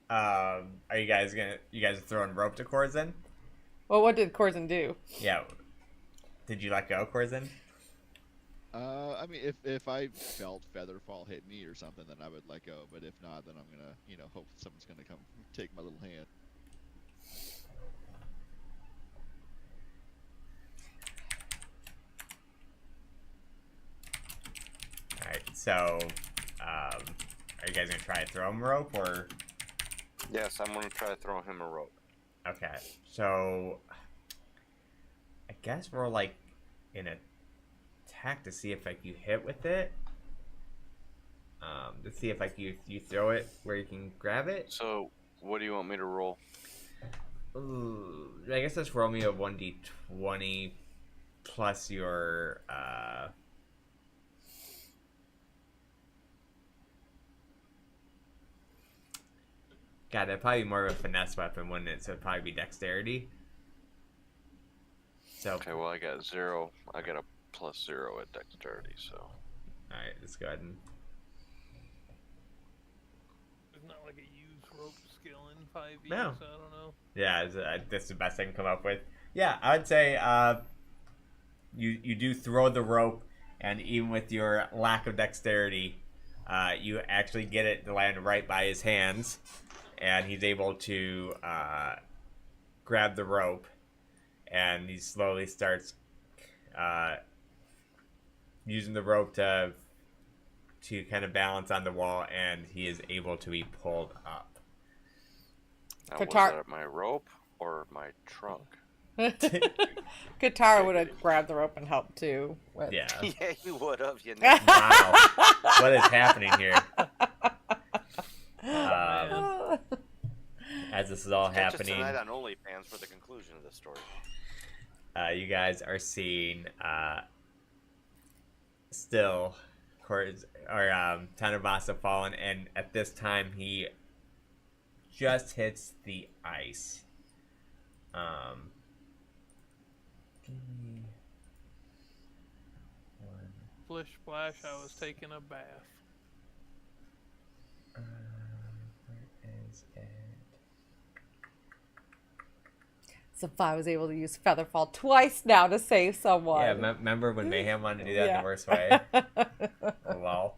are you guys throwing rope to Corzin? Well, what did Corzin do? Yeah. Did you let go, Corzin? I mean, if I felt Featherfall hit me or something, then I would let go. But if not, then I'm gonna, hope someone's gonna come take my little hand. Alright, so are you guys gonna try to throw him a rope or Yes, I'm gonna try to throw him a rope. okay. So I guess we're like in a attack to see if you hit with it. To see if you throw it where you can grab it. So, what do you want me to roll? Ooh, I guess let's roll me a 1d20 plus your God, that'd probably be more of a finesse weapon, wouldn't it? So it'd probably be dexterity. So Okay, well I got 0. I got a +0 at dexterity, so. alright, let's go ahead and There's not like a use rope skill in 5e, No. so I don't know. yeah, that's the best I can come up with. Yeah, I would say you do throw the rope, and even with your lack of dexterity, you actually get it to land right by his hands, and he's able to grab the rope, and he slowly starts using the rope to kind of balance on the wall, and he is able to be pulled up. Now, was Katar- that my rope or my trunk? Katara would have grabbed the rope and helped too. With... Yeah. Yeah, you would have, you know. Wow. What is happening here? As this is all Catch us happening, tonight on OnlyFans for the conclusion of this story. you guys are seeing still Tanabasa fallen, and at this time he just hits the ice. Give me 1. Splish splash, I was taking a bath. Where is it? So if I was able to use Featherfall twice now to save someone. Yeah, remember when Mayhem wanted to do that in Yeah. the worst way? Lol.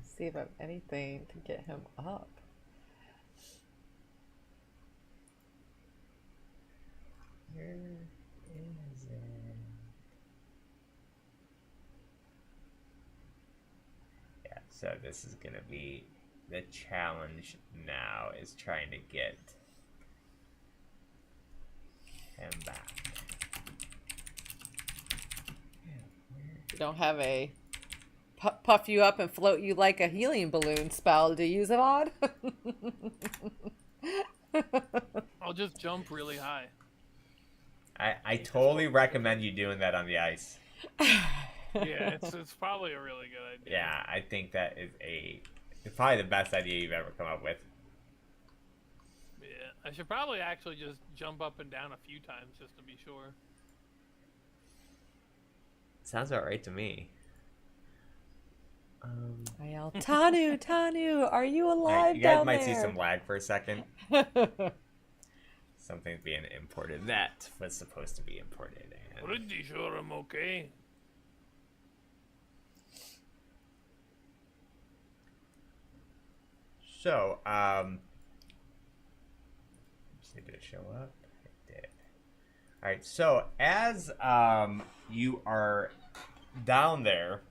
See if I have anything to get him up. Where is it? Yeah, so this is gonna be the challenge now, is trying to get him back. You don't have a puff you up and float you like a helium balloon spell to use it on? I'll just jump really high. I totally recommend you doing that on the ice. Yeah, it's probably a really good idea. Yeah, I think that is it's probably the best idea you've ever come up with. Yeah, I should probably actually just jump up and down a few times just to be sure. Sounds about right to me. I yell, Tanu, Tanu, are you alive Alright, you guys down might there? see some lag for a second. Something's being imported that was supposed to be imported. And Pretty sure I'm okay. so, did it show up? It did. Alright, so as you are down there,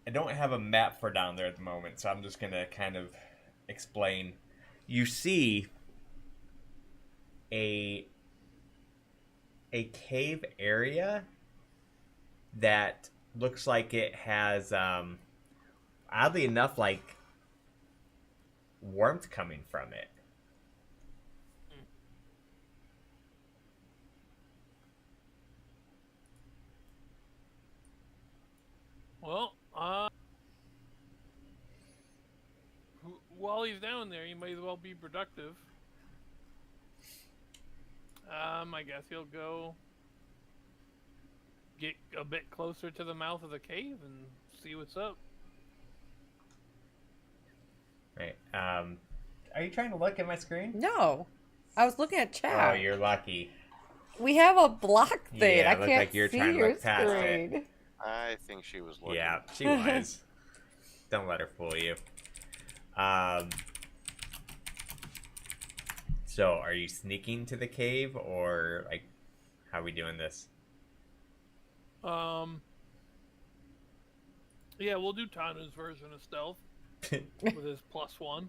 I don't have a map for down there at the moment, so I'm just going to kind of explain. You see a cave area that looks like it has, oddly enough, like warmth coming from it. Well, while he's down there, he might as well be productive. I guess he'll go get a bit closer to the mouth of the cave and see what's up. Right. Are you trying to look at my screen? No. I was looking at chat. Oh, you're lucky. We have a block thing. Yeah, I it looked can't like you were see trying to your look past it. screen. I think she was looking. Yeah, she was. Don't let her fool you. So, are you sneaking to the cave, or like, how are we doing this? Yeah, we'll do Tanu's version of stealth with his +1.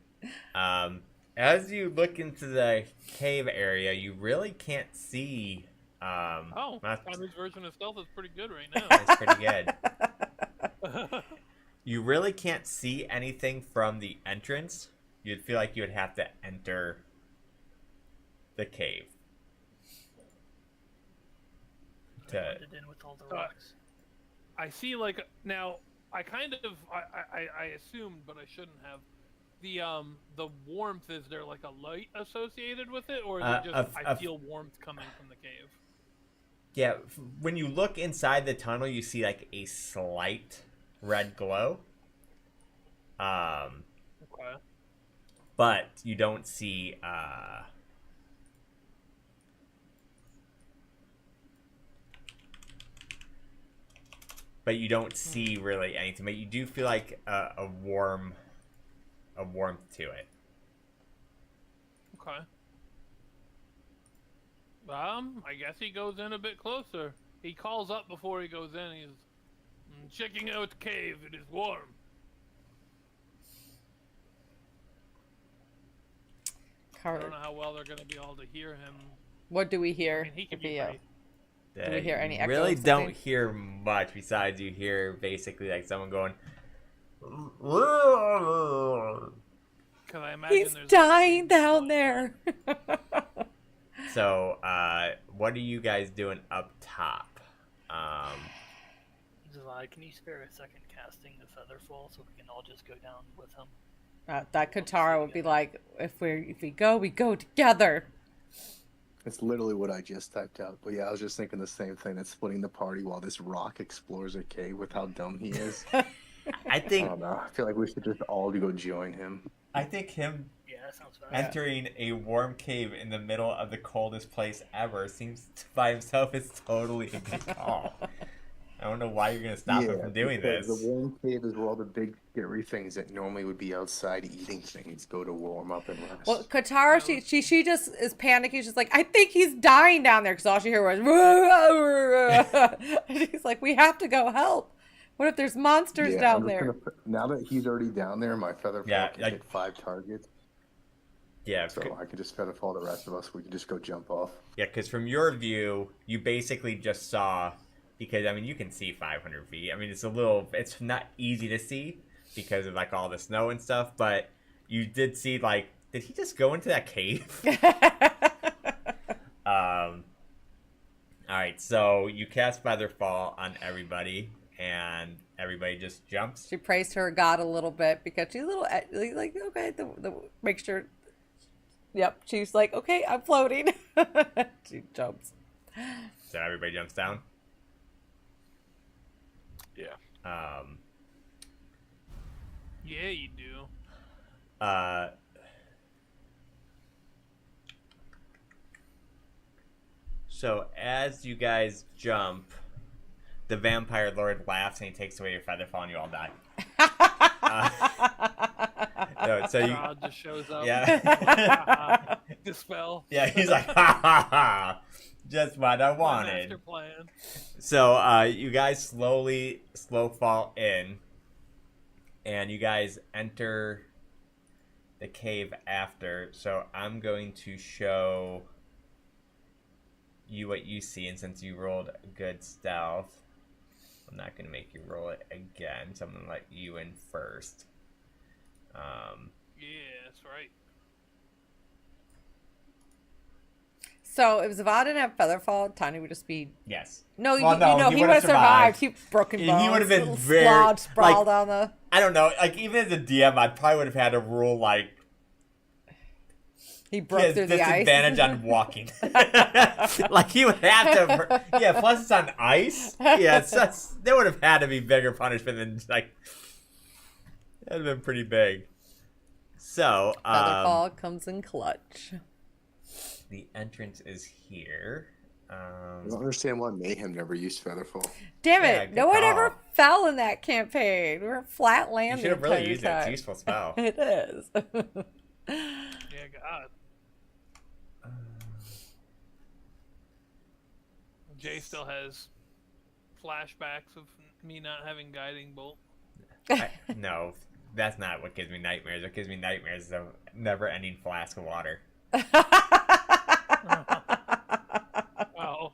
As you look into the cave area, you really can't see. Tanu's version of stealth is pretty good right now. That's pretty good. You really can't see anything from the entrance. You'd feel like you would have to enter the cave. Blended in with all the rocks. I see, like, now, I kind of, I assumed, but I shouldn't have. The warmth, is there like a light associated with it, or is it just I feel warmth coming from the cave? Yeah, when you look inside the tunnel, you see like a slight red glow. Okay. But you don't see really anything. But you do feel like a warmth to it. Okay. I guess he goes in a bit closer. He calls up before he goes in. He's checking out the cave. It is warm. I don't know how well they're going to be able to hear him. What do we hear? I mean, he could be right. Do we hear any You echoes really of don't something? hear much besides you hear basically like someone going. Because I imagine He's there's dying down there. So, what are you guys doing up top? July, can you spare a second casting the Featherfall so we can all just go down with him? That Katara would be like, if we go, we go together. It's literally what I just typed out. But yeah, I was just thinking the same thing. That's splitting the party while this rock explores a cave with how dumb he is. I I think don't know. I feel like we should just all go join him. him Yeah, that sounds fun. entering a warm cave in the middle of the coldest place ever seems by himself is totally a good call. I don't know why you're gonna stop him from doing because this. The warm cave is where all the big scary things that normally would be outside eating things go to warm up and rest. Well, Katara, she just is panicking. She's like, I think he's dying down there because all she heard was. And she's like, we have to go help. What if there's monsters down there? Now that he's already down there, my featherfall can hit 5 targets. Yeah, so I could just featherfall the rest of us. We could just go jump off. Yeah, because from your view, you basically just saw. Because, I mean, you can see 500 feet. I mean, it's not easy to see because of, like, all the snow and stuff. But you did see, like, did he just go into that cave? All right, so you cast Featherfall on everybody, and everybody just jumps. She prays to her god a little bit because she's a little, like, okay, make sure. Yep, she's like, okay, I'm floating. She jumps. So everybody jumps down? Yeah. Yeah, you do. So as you guys jump, the vampire lord laughs and he takes away your featherfall and you all die. No, so you just shows up. Yeah. Dispel. Yeah, he's like, ha ha ha. Just what I wanted. Master plan. So you guys slow fall in, and you guys enter the cave after. So I'm going to show you what you see, and since you rolled a good stealth, I'm not going to make you roll it again. So I'm going to let you in first. Yeah, that's right. So if Zavad didn't have Featherfall, Tiny would just be. Yes. No, Well, no, he would have survived. He broken bones. He would have been little very sprawled on the. I don't know. Like even as a DM, I probably would have had to rule like. He broke through the ice. Disadvantage on walking. Like he would have to. Yeah, plus it's on ice. Yeah, there would have had to be bigger punishment than like. That would have been pretty big. So. Featherfall comes in clutch. The entrance is here. I don't understand why Mayhem never used Featherfall. Damn it! No one ever fell in that campaign. We're flat land. You should have really used it. It's a useful spell. It is. Yeah, God. Jay still has flashbacks of me not having guiding bolt. No, that's not what gives me nightmares. What gives me nightmares is a never-ending flask of water. Wow.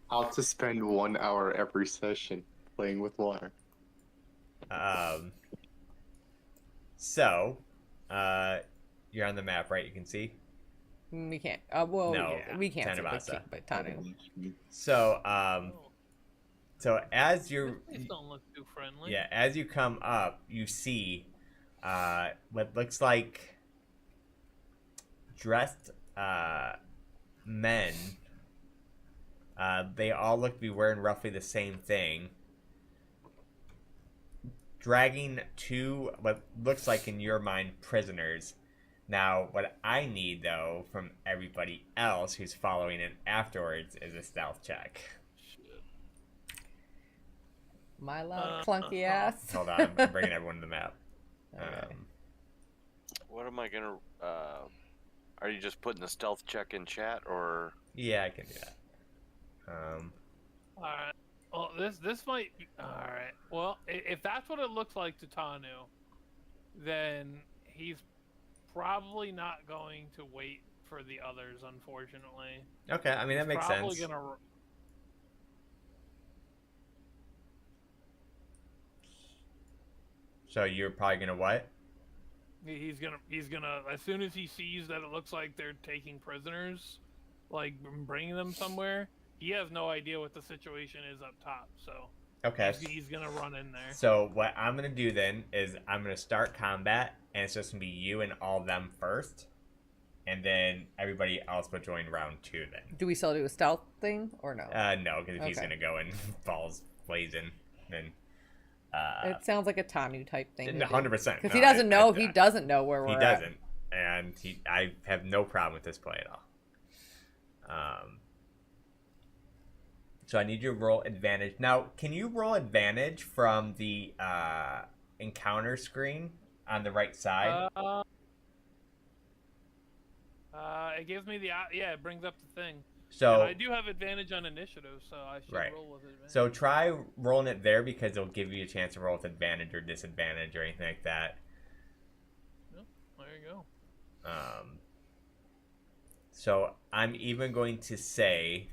How to spend 1 hour every session playing with water. So, you're on the map, right? You can see? We can't. Well, No, yeah, we can't. Tanabasa. But Tanu. So, so as you're, These don't look too friendly. yeah, as you come up, you see, what looks like dressed, men. They all look to be wearing roughly the same thing. Dragging 2, what looks like in your mind, prisoners. Now, what I need, though, from everybody else who's following it afterwards is a stealth check. My loud clunky ass. Hold on, I'm bringing everyone to the map. What am I gonna? Are you just putting the stealth check in chat, or? Yeah, I can do that. All right. Well, this might be all right. Well, if that's what it looks like to Tanu, then he's probably not going to wait for the others. Unfortunately. Okay, I mean that makes probably sense. Gonna... So you're probably gonna what? He's gonna as soon as he sees that it looks like they're taking prisoners, like bringing them somewhere. He has no idea what the situation is up top, so Okay. he's gonna run in there. So what I'm gonna do then is I'm gonna start combat, and it's just gonna be you and all them first. and then everybody else will join round 2 then. Do we still do a stealth thing or no? No, because if he's Okay. gonna go and balls blazing, then It sounds like a Tanu type thing. 100%. Because he doesn't know. He doesn't know where we're He at. doesn't, and I have no problem with this play at all. So I need you to roll advantage. Now, can you roll advantage from the encounter screen on the right side? It gives me it brings up the thing. So And I do have advantage on initiative, so I should roll with advantage. So try rolling it there because it'll give you a chance to roll with advantage or disadvantage or anything like that. Yep, there you go. So I'm even going to say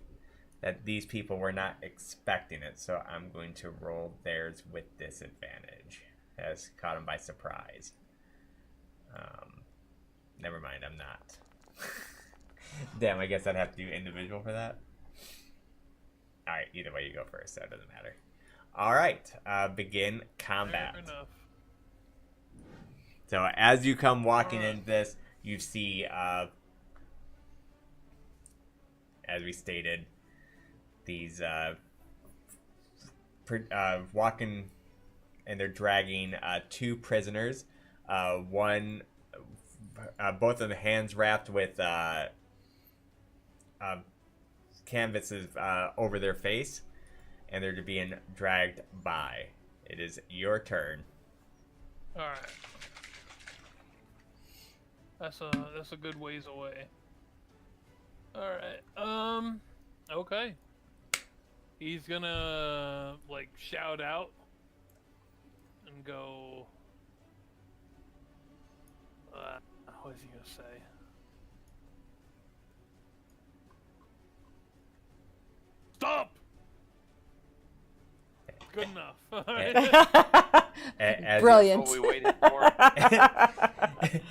that these people were not expecting it, so I'm going to roll theirs with disadvantage. Has caught them by surprise. Never mind, I'm not. Damn, I guess I'd have to do individual for that. Alright, either way you go first, so it doesn't matter. Alright, begin combat. Fair enough. So as you come walking into this, you see, as we stated, these walking, and they're dragging 2 prisoners. One, both of the hands wrapped with canvases over their face, and they're being dragged by. It is your turn. All right. That's a good ways away. All right. Okay. He's gonna like shout out and go. What is he gonna say? Stop! Good enough. Brilliant. What we waited for.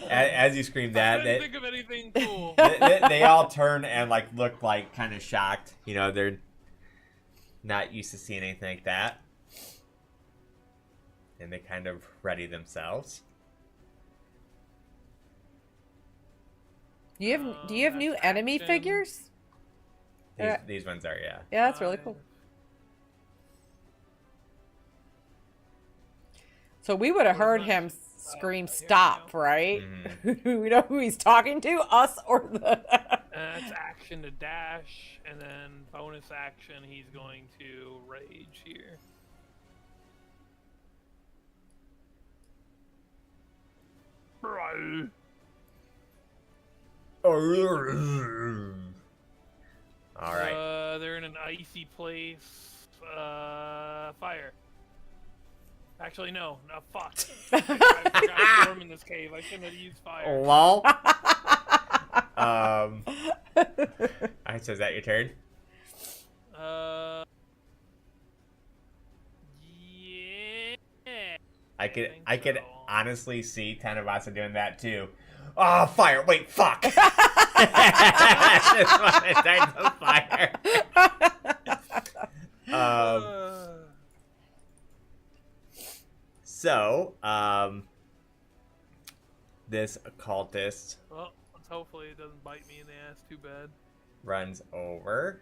As you scream that, I couldn't think of anything cool. they all turn and like look like kind of shocked. You know, they're not used to seeing anything like that, and they kind of ready themselves. Do you have new enemy action. figures? These ones are, yeah. Yeah, that's really cool. So we would have heard him scream "stop," right? Mm-hmm. We know who he's talking to, us or the. That's action to dash, and then bonus action, he's going to rage here. All right. They're in an icy place. Fire. Actually, no. No, fuck. I forgot storm in this cave. I shouldn't have used fire. Lol. Alright, so is that your turn? Yeah. I could so. honestly see Tanabasa doing that too. Oh, fire! Wait, fuck! Just want to start the fire. So, this occultist Well, hopefully it doesn't bite me in the ass too bad. runs over.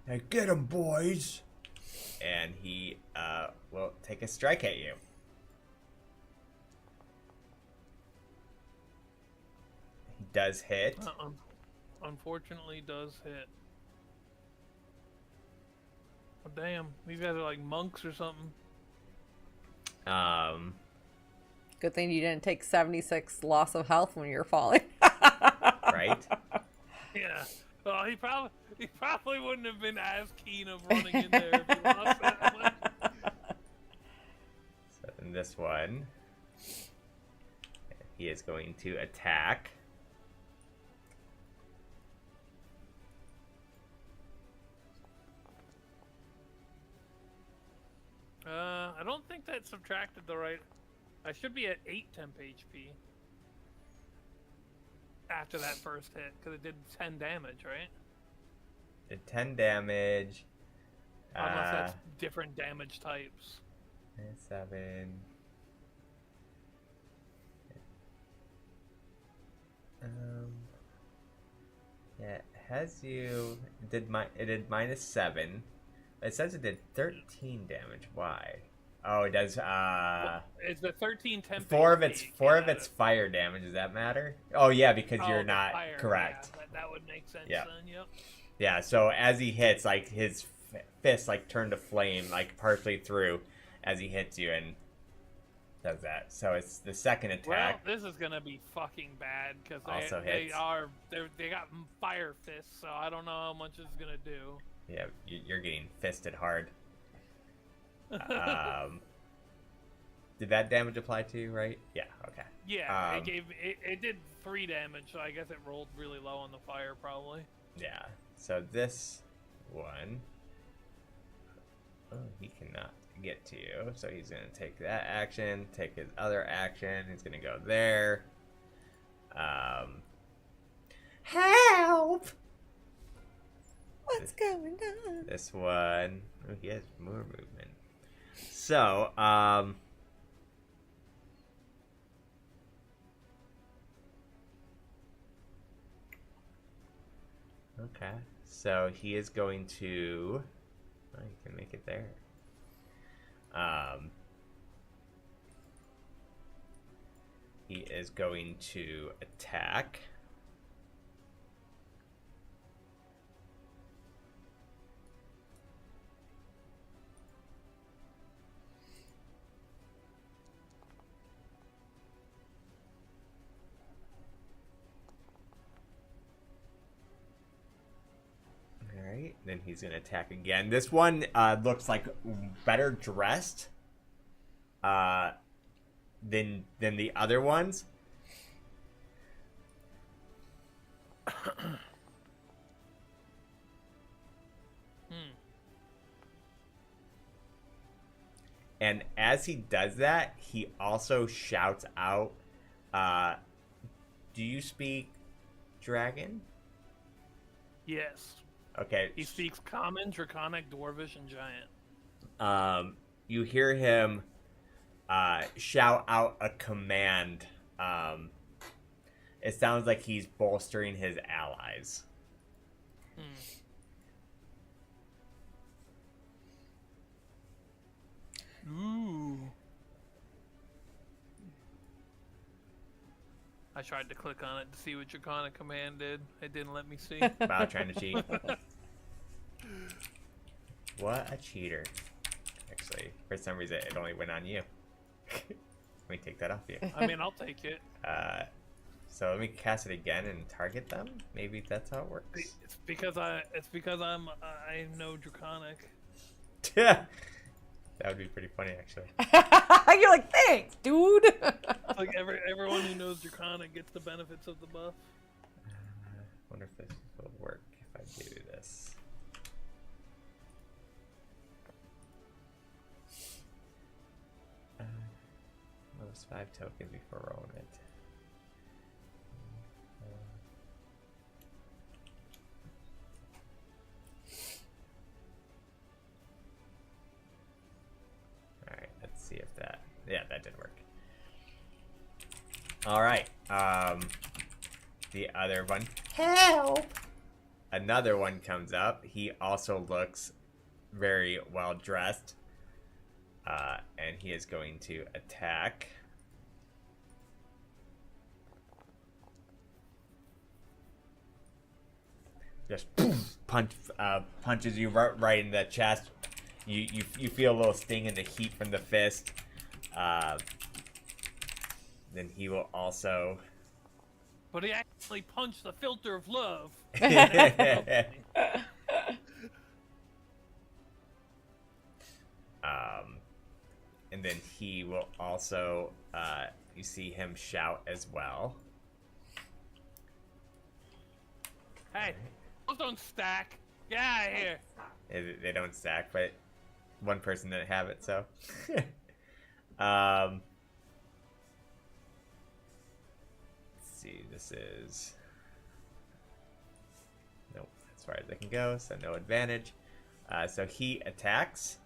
Now get him, boys! And he will take a strike at you. He does hit. Unfortunately, does hit. Oh, damn, these guys are like monks or something. Good thing you didn't take 76 loss of health when you were falling. Right? Yeah. Well, he probably wouldn't have been as keen of running in there if he lost that much. So in this one, he is going to attack. I don't think that subtracted the right. I should be at 8 temp HP after that first hit because it did 10 damage, right? Did 10 damage. Unless that's different damage types. 7. Yeah, it has you. It did -7. It says it did 13 damage. Why? Oh, it does. It's the 13 temp. Four of its fire damage. Does that matter? Oh yeah, because you're not fire, correct. Yeah, that would make sense. Yeah. Then, yep. Yeah. So as he hits, like his fist like turn to flame, like partially through, as he hits you and does that. So it's the second attack. Well, this is gonna be fucking bad because they got fire fists, so I don't know how much it's gonna do. Yeah, you're getting fisted hard. Did that damage apply to you, right? Yeah, okay. Yeah, it did 3 damage, so I guess it rolled really low on the fire, probably. Yeah, so this one, he cannot get to you, so he's gonna take that action, take his other action, he's gonna go there. Help! What's going on? This one, he has more movement. So, okay, so he is going to. Oh, you can make it there. He is going to attack. Alright, then he's going to attack again. This one looks like better dressed than the other ones. And as he does that, he also shouts out, do you speak dragon? Yes. Okay. He speaks Common, Draconic, Dwarvish, and Giant. You hear him shout out a command. It sounds like he's bolstering his allies. Ooh. I tried to click on it to see what Draconic command did. It didn't let me see. Wow, trying to cheat. What a cheater. Actually, for some reason, it only went on you. Let me take that off you. I mean, I'll take it. So let me cast it again and target them. Maybe that's how it works. It's because I know Draconic. That would be pretty funny, actually. You're like, thanks, dude. Like everyone who knows Draconic gets the benefits of the buff. Wonder if this will work if I do this. Lose 5 tokens before rolling it. Alright, let's see if that... Yeah, that did work. Alright, the other one... Help! Another one comes up. He also looks very well dressed. And he is going to attack. Just punches you right in the chest. You feel a little sting in the heat from the fist. Then he will also. But he actually punched the filter of love. And then he will also, you see him shout as well. Hey, those don't stack. Get out of here. They don't stack, but one person didn't have it, so. Let's see, this is. Nope, as far as I can go, so no advantage. So he attacks.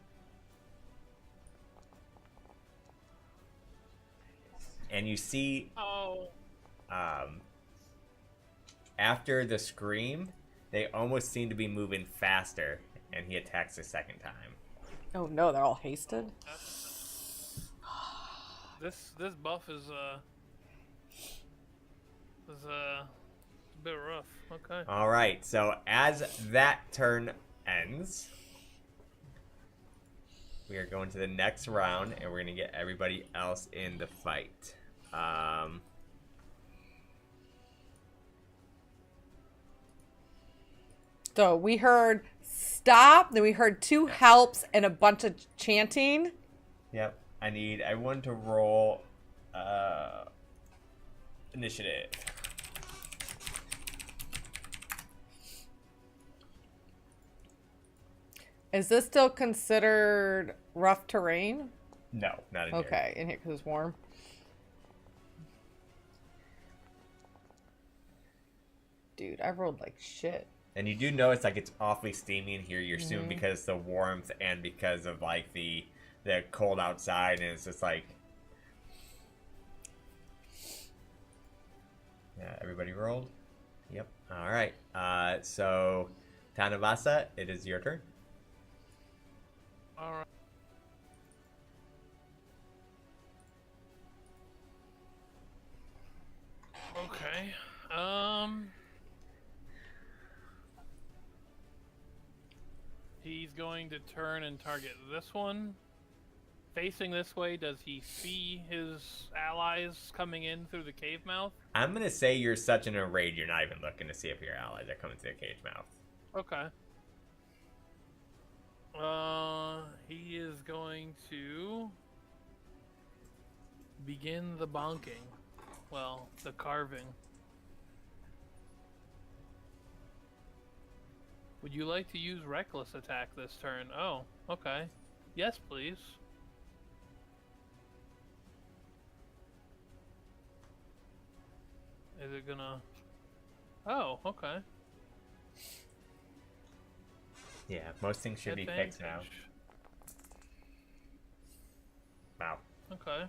And you see after the scream, they almost seem to be moving faster, and he attacks a second time. Oh no, they're all hasted. This buff is a bit rough. Okay. All right, so as that turn ends, we are going to the next round, and we're going to get everybody else in the fight. So we heard stop, then we heard 2 helps and a bunch of chanting. Yep, I need everyone to roll initiative. Is this still considered rough terrain? No, not in here. Okay, in here because it's warm. Dude, I rolled like shit. And you do notice like it's awfully steamy in here. You're assuming because of the warmth and because of like the cold outside, and it's just like, yeah. Everybody rolled. Yep. All right. So Tanavasa, it is your turn. All right. Okay. He's going to turn and target this one. Facing this way, does he see his allies coming in through the cave mouth? I'm gonna say you're such in a rage you're not even looking to see if your allies are coming to the cage mouth. Okay. He is going to begin the bonking. Well, the carving. Would you like to use reckless attack this turn? Oh, okay. Yes, please. Is it gonna... Oh, okay. Yeah, most things should be fixed now. Advantage. Wow. Okay.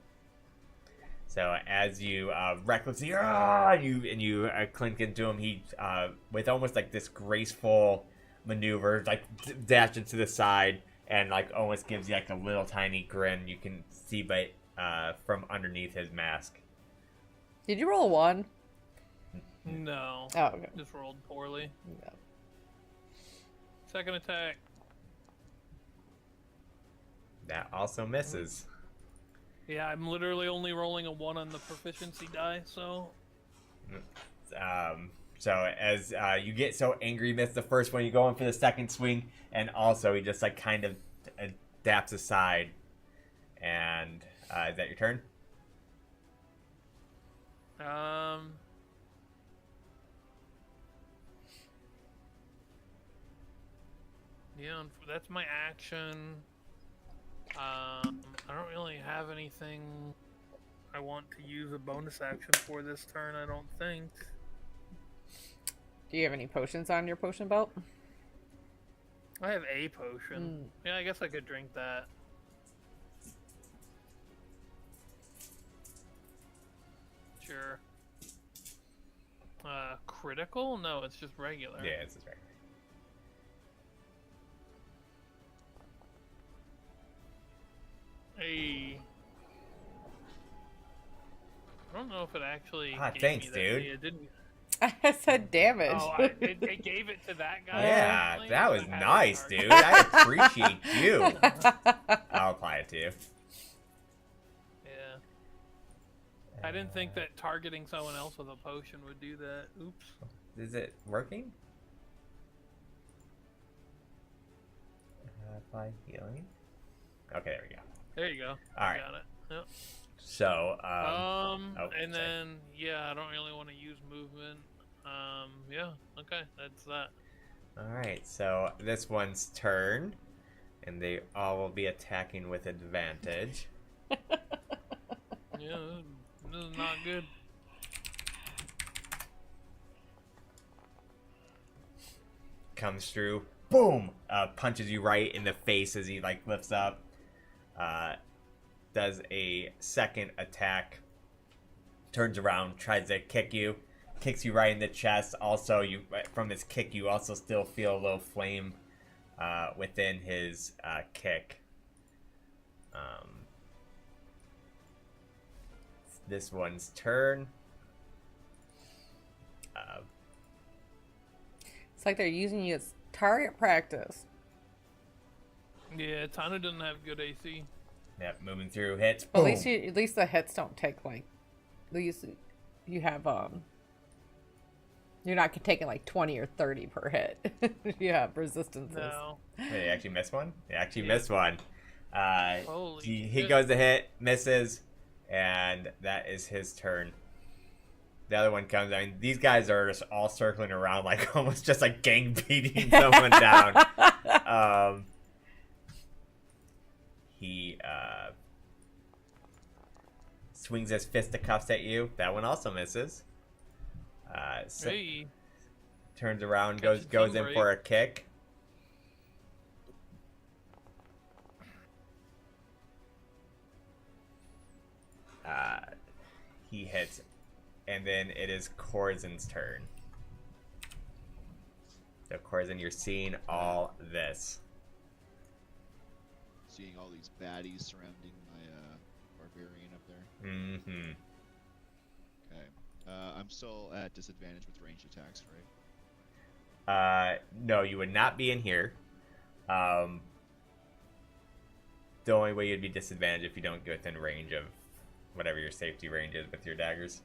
So as you recklessly and you clink into him, he with almost like this graceful maneuver, like dashes to the side and like almost gives you like a little tiny grin. You can see, but from underneath his mask. Did you roll a 1? No. Oh, okay. Just rolled poorly. Yeah. Second attack. That also misses. Yeah, I'm literally only rolling a 1 on the proficiency die, so... So as you get so angry, you miss the first one, you go in for the second swing, and also he just like kind of daps aside. And is that your turn? Yeah, that's my action. I don't really have anything I want to use a bonus action for this turn, I don't think. Do you have any potions on your potion belt? I have a potion. Yeah, I guess I could drink that. Sure. Critical? No, it's just regular. Yeah, it's just regular. Hey. I don't know if it actually. Thanks, me dude. It didn't. I said damage. Oh, it gave it to that guy. Yeah, apparently? that was That nice, target. dude. I appreciate you. I'll apply it to you. Yeah. I didn't think that targeting someone else with a potion would do that. Oops. Is it working? Apply healing. Okay, there we go. There you go. All right. Got it. Yep. So, And sorry. then yeah, I don't really want to use movement. Yeah. Okay, that's that. All right. So this one's turn, and they all will be attacking with advantage. Yeah, this is not good. Comes through, boom! Punches you right in the face as he like lifts up. Does a second attack, turns around, tries to kick you, kicks you right in the chest. Also, you from his kick, you also still feel a little flame within his kick. This one's turn. It's like they're using you as target practice. Yeah, Tana doesn't have good AC. Yep, moving through hits. But Boom. at least the hits don't take like, at least you have you're not taking like 20 or 30 per hit. You have resistances. No. Wait, he actually missed one? He actually missed one. Holy he shit. goes to hit, misses, and that is his turn. The other one comes. I mean, these guys are just all circling around like almost just like gang beating someone down. He swings his fisticuffs at you. That one also misses. So Hey. turns around, Catches goes some in for a kick. He hits, and then it is Korzen's turn. So Korzen, you're seeing all this. Seeing all these baddies surrounding my barbarian up there. Mm-hmm. Okay. I'm still at disadvantage with ranged attacks, right? No, you would not be in here. The only way you'd be disadvantaged if you don't get within range of whatever your safety range is with your daggers.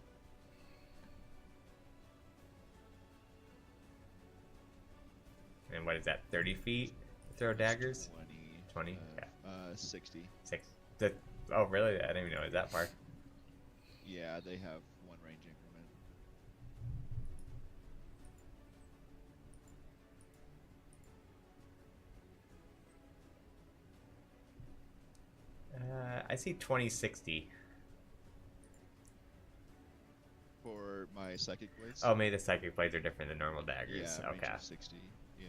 And what is that, 30 feet to throw daggers? 20? Yeah. 60. 6. Oh, really? I didn't even know it was that far. Yeah, they have one range increment. I see 2060. For my psychic blades? Oh, maybe the psychic blades are different than normal daggers. Yeah, range Okay. of 60. Yeah.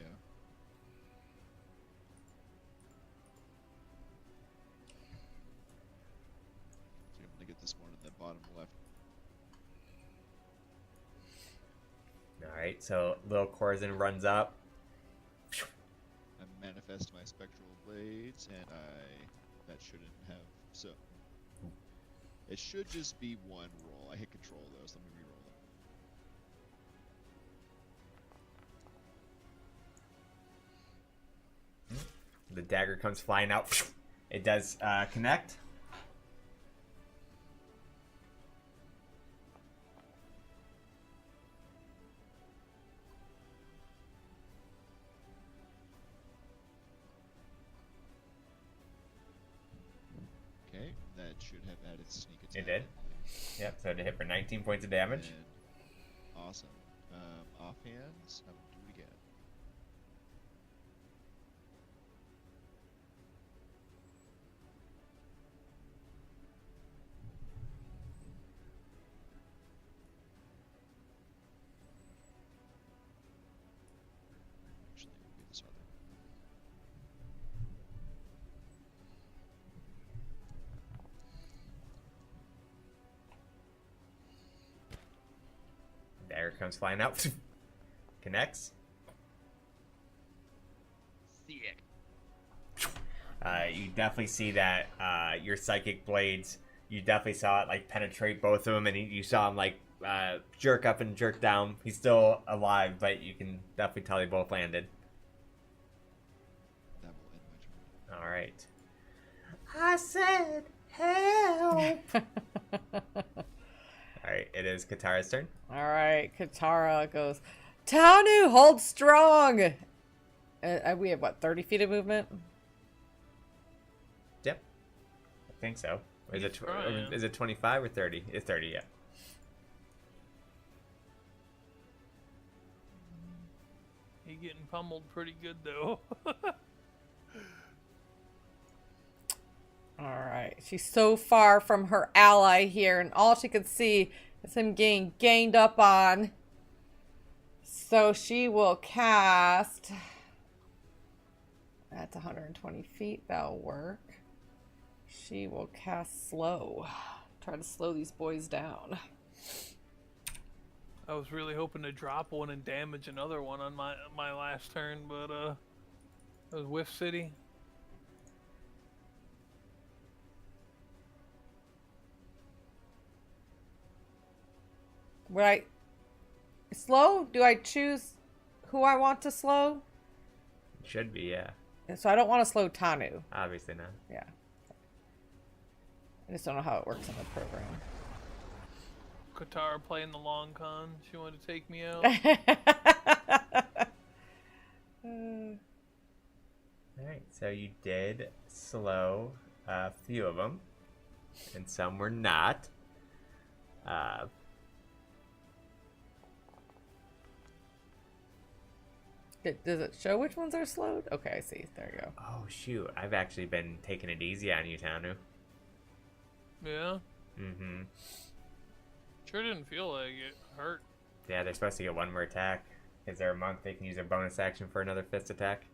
So I'm gonna get this one in the bottom left. Alright, so little Korzen runs up. I manifest my spectral blades, and that shouldn't have, so it should just be one roll. I hit control though, so let me reroll it. The dagger comes flying out. It does connect. Okay, that should have added sneak attack. It did. Yep, so it hit for 19 points of damage. And awesome. Offhands, I will do it again. Actually, it would be this other. Dagger comes flying out. Connects. Sick. You definitely see that your psychic blades, you definitely saw it like penetrate both of them, and you saw him like jerk up and jerk down. He's still alive, but you can definitely tell they both landed. That will end my turn. All right. I said help. All right, it is Katara's turn. All right, Katara goes, Tanu, hold strong. We have what, 30 feet of movement? Yep, I think so. Is it trying. is it 25 or 30? It's 30, yeah. He getting pummeled pretty good though. All right, she's so far from her ally here, and all she could see is him getting ganged up on. So she will cast. That's 120 feet. That'll work. She will cast slow. Try to slow these boys down. I was really hoping to drop one and damage another one on my last turn, but it was Whiff City. Would I slow? Do I choose who I want to slow? Should be, yeah. And so I don't want to slow Tanu. Obviously not. Yeah. I just don't know how it works in the program. Katara playing the long con. She wanted to take me out. Alright, so you did slow a few of them, and some were not. Does it show which ones are slowed? Okay, I see. There you go. Oh, shoot. I've actually been taking it easy on you, Tanu. Yeah? Mm-hmm. Sure didn't feel like it hurt. Yeah, they're supposed to get one more attack. Is there a monk they can use their bonus action for another fist attack?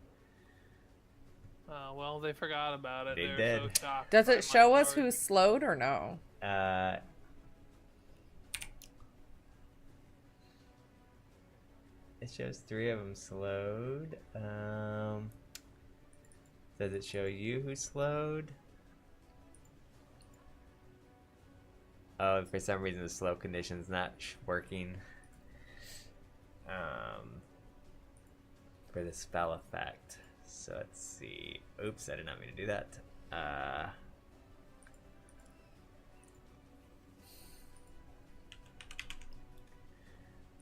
Well, they forgot about it. They They're did. So shocked Does by it my show us card. who's slowed or no? It shows 3 of them slowed. Does it show you who slowed? Oh, for some reason the slow condition's not working. For the spell effect. So let's see. Oops, I did not mean to do that.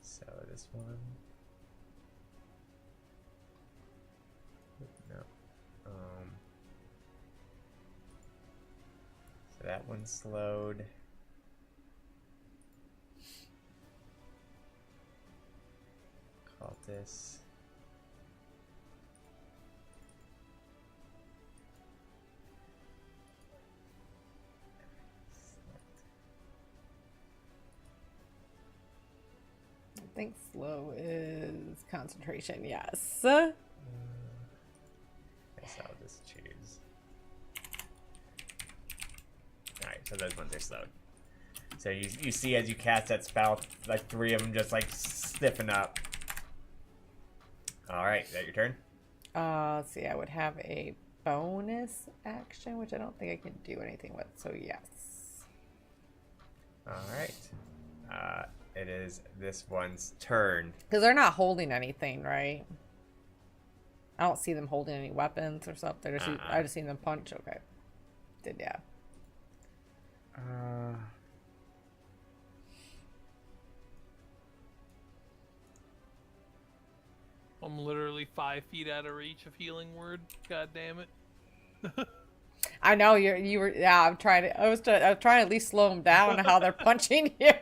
So this one. No. So that one's slowed. Cultist. I think slow is concentration, yes. I guess I'll just choose. Alright, so those ones are slowed. So you see as you cast that spell, like 3 of them just like stiffen up. Alright, is that your turn? Let's see, I would have a bonus action, which I don't think I can do anything with, so yes. Alright. It is this one's turn. Because they're not holding anything, right? I don't see them holding any weapons or something. I just seen them punch. Okay. Did, yeah. I'm literally 5 feet out of reach of healing word. God damn it. I know you were. Yeah, I was trying to at least slow them down. How they're punching you.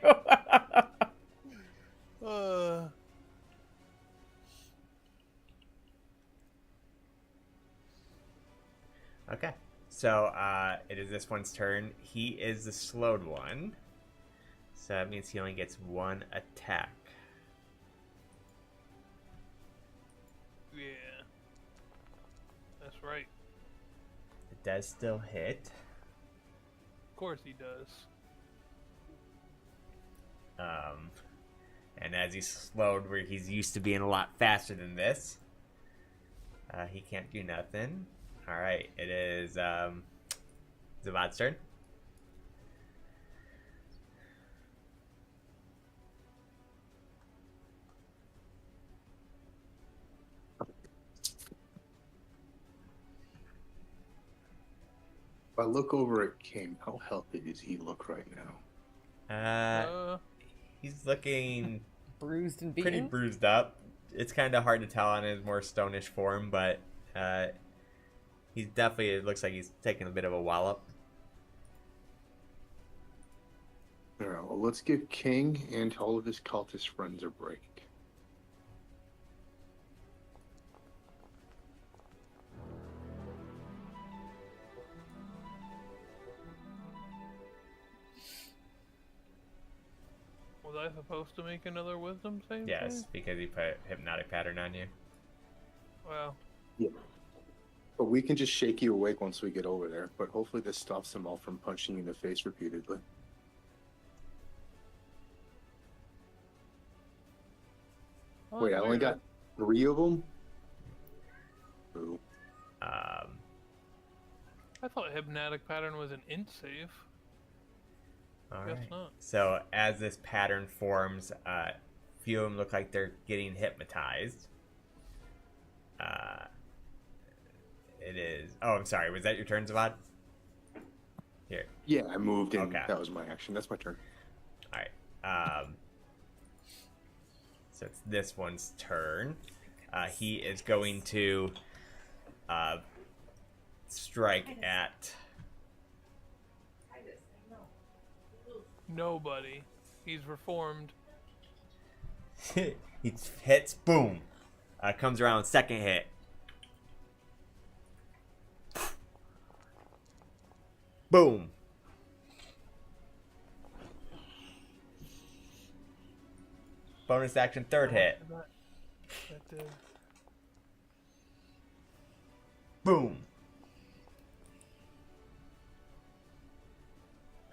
Okay. So it is this one's turn. He is the slowed one. So that means he only gets 1 attack. Yeah. That's right. It does still hit. Of course he does. And as he's slowed where he's used to being a lot faster than this, he can't do nothing. Alright, it is Zavad's turn. If I look over at King, how healthy does he look right now? He's looking Bruised and beaten. pretty bruised up. It's kind of hard to tell on his more stonish form, but he's definitely, it looks like he's taking a bit of a wallop. Alright, well, let's give King and all of his cultist friends a break. Was I supposed to make another wisdom save? Yes, because he put hypnotic pattern on you. Well, Yeah. But we can just shake you awake once we get over there, but hopefully this stops them all from punching you in the face repeatedly. Wait, I only got 3 of them? Ooh. I thought hypnotic pattern was an int save. All Guess right. not. So as this pattern forms, few of them look like they're getting hypnotized. It is. Oh, I'm sorry. Was that your turn, Zavad? Here. Yeah, I moved in. Okay. That was my action. That's my turn. All right. So it's this one's turn. He is going to strike at. Nobody. He's reformed. He hits. Boom. Comes around. Second hit. Boom. Bonus action. Third hit. That did. Boom.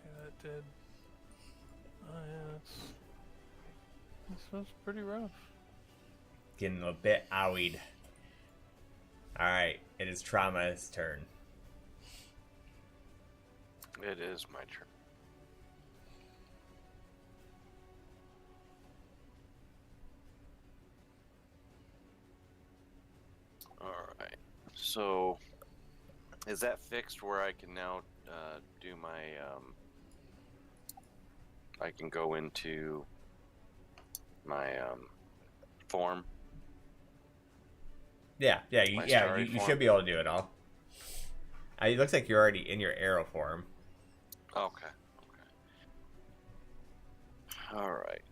Yeah, that did. Oh yeah, this was pretty rough. Getting a bit owied. Alright, it is Trauma's turn. It is my turn. Alright. So, is that fixed where I can now do my. I can go into my form? Yeah, My you starry should form? be able to do it all. It looks like you're already in your arrow form. Okay. Alright.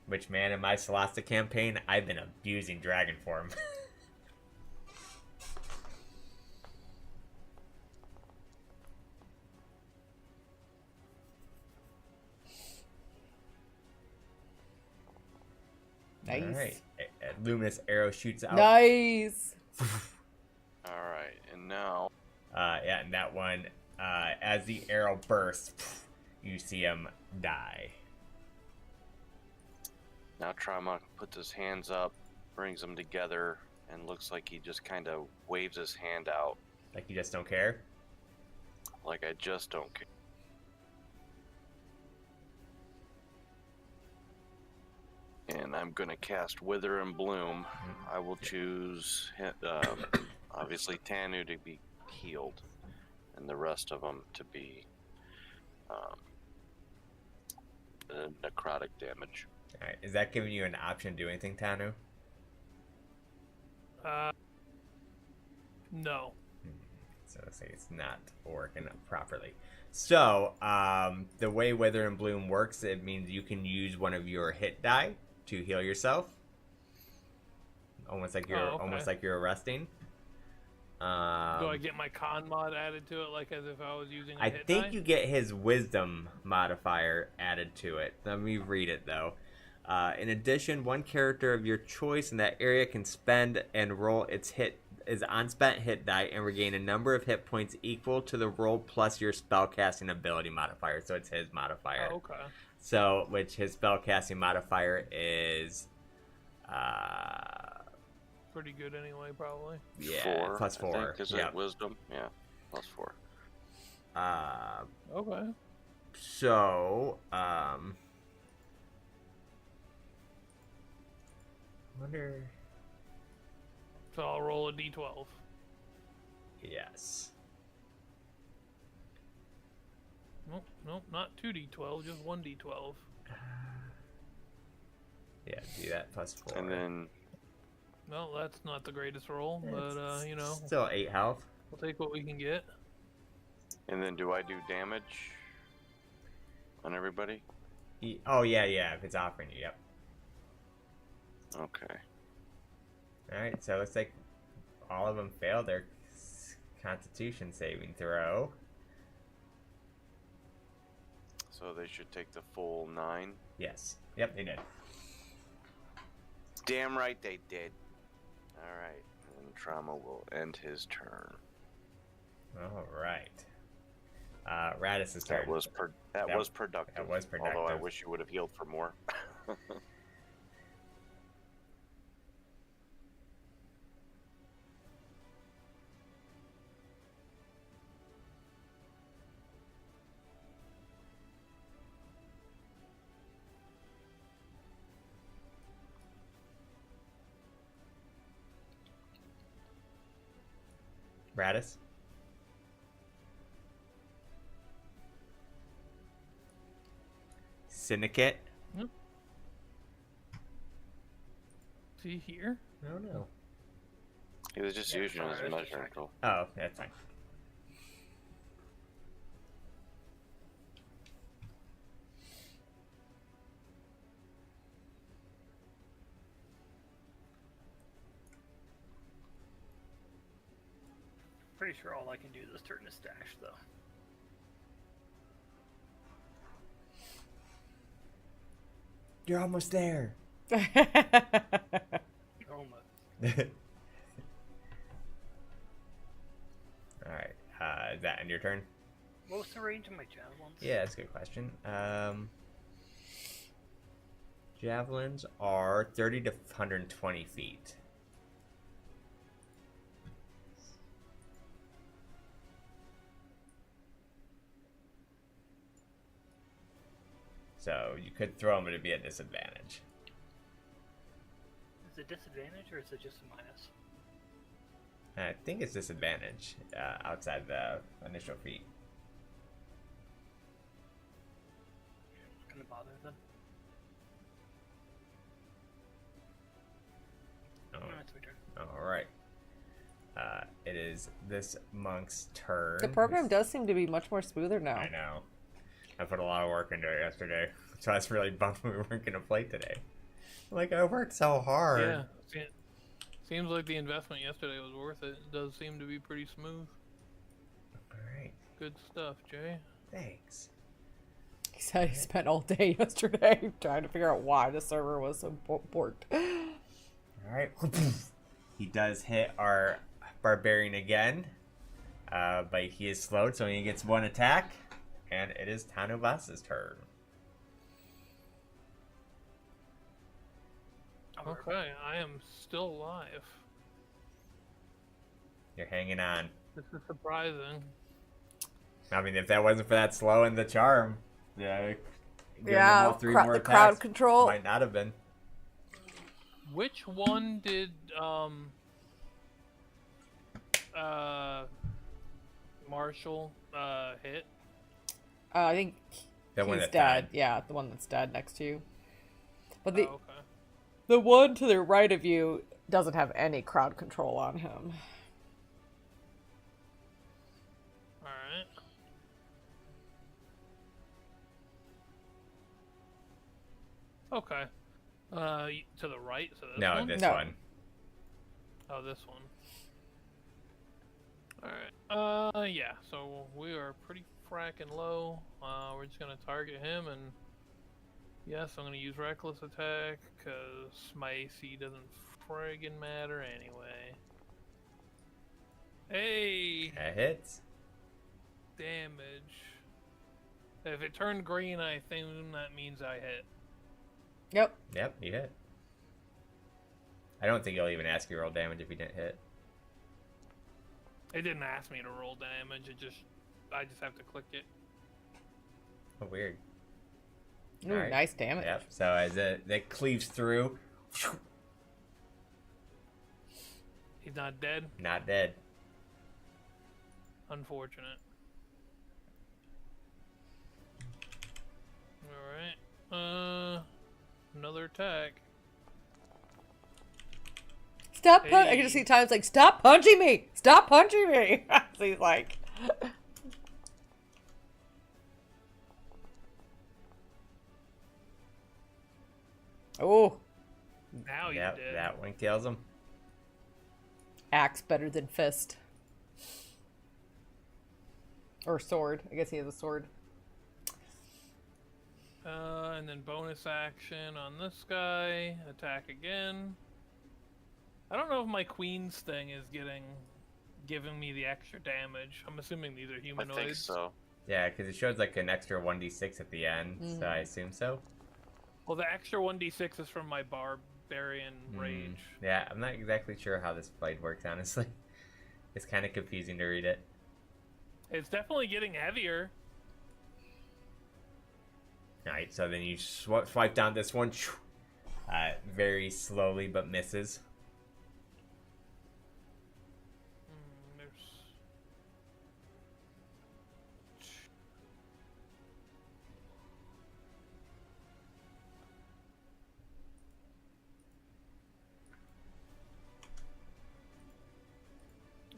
Which, man, in my Solasta campaign, I've been abusing dragon form. Nice. All right. A luminous arrow shoots out. Nice. Alright, and now. Yeah, and that one, as the arrow bursts, you see him die. Now Trauma puts his hands up, brings them together, and looks like he just kind of waves his hand out. Like you just don't care? Like I just don't care. And I'm gonna cast Wither and Bloom. I will choose, obviously, Tanu to be healed, and the rest of them to be necrotic damage. All right. Is that giving you an option to do anything, Tanu? No. So let's say it's not working properly. So, the way Wither and Bloom works, it means you can use one of your hit die to heal yourself. Almost like you're resting. Do I get my con mod added to it, like as if I was using a I hit think die? you get his wisdom modifier added to it. Let me read it though. In addition, one character of your choice in that area can spend and roll its unspent hit die and regain a number of hit points equal to the roll plus your spellcasting ability modifier. So it's his modifier. Oh, okay. So, which his spellcasting modifier is, Pretty good anyway, probably. yeah, 4, plus 4. I think, is Yep. it wisdom? Yeah, plus 4. Okay. So, wonder. So I'll roll a d12. Yes. Nope, not 2d12, just 1d12. Yeah, do that plus 4. And then Well, that's not the greatest roll, but you know, Still 8 health. we'll take what we can get. do I do damage on everybody? Oh, yeah, if it's offering you, yep. Okay. Alright, so it looks like all of them failed their constitution saving throw. So they should take the full 9. Yes. Yep, they did. Damn right they did. Alright. And Trauma will end his turn. Alright. Radis' turn. That was productive. That was productive. Although I wish you would have healed for more. Radis? Syndicate? Is he here? I don't know. He was just using it as a measuring tool. Oh, that's fine. Pretty sure all I can do this turn is dash, though. You're almost there. Almost. Alright. Is that end your turn? What was the range of my javelins? Yeah, that's a good question. Javelins are 30 to 120 feet. So you could throw them, but it'd be a disadvantage. Is it disadvantage or is it just a minus? I think it's disadvantage outside the initial feat. Not gonna bother then. Oh. No, it's my turn. All right. It is this monk's turn. The program does seem to be much more smoother now. I know. I put a lot of work into it yesterday, so I was really bummed we weren't going to play today. Like, I worked so hard. Yeah. Seems like the investment yesterday was worth it. It does seem to be pretty smooth. All right. Good stuff, Jay. Thanks. He said he spent all day yesterday trying to figure out why the server was so borked. All right. He does hit our barbarian again, but he is slowed, so he gets one attack, and it is Tanubas's turn. Okay, I am still alive. You're hanging on. This is surprising. I mean, if that wasn't for that slow and the charm, yeah, giving them all three more the crowd attacks control. might not have been. Which one did Marshall hit? I think The one he's that dead. died. Yeah, the one that's dead next to you. But the Oh, okay. the one to the right of you doesn't have any crowd control on him. Alright. Okay. To the right? So this No, one? this No. one. Oh, this one. Alright. Yeah, so we are pretty fracking low. We're just gonna target him, and yes, I'm gonna use Reckless Attack, because my AC doesn't friggin' matter anyway. Hey! That hits. Damage. If it turned green, I assume that means I hit. Yep. Yep, you hit. I don't think he'll even ask you to roll damage if you didn't hit. It didn't ask me to roll damage, I just have to click it. Oh, weird. Ooh, Alright. nice damage. Yep. So as it cleaves through, He's not dead? not dead. Unfortunate. Alright. Another attack. Stop! I can just see times like, stop punching me! Stop punching me! So he's like, oh, Now you Yep, did. that one kills him. axe better than fist. Or sword. I guess he has a sword. And then bonus action on this guy. Attack again. I don't know if my queen's thing is giving me the extra damage. I'm assuming these are I humanoids. think so. Yeah, because it shows like an extra 1d6 at the end, so I assume so. Well, the extra 1d6 is from my barbarian rage. Yeah, I'm not exactly sure how this fight works, honestly. It's kind of confusing to read it. It's definitely getting heavier. Alright, so then you swipe down this one, very slowly, but misses. There's...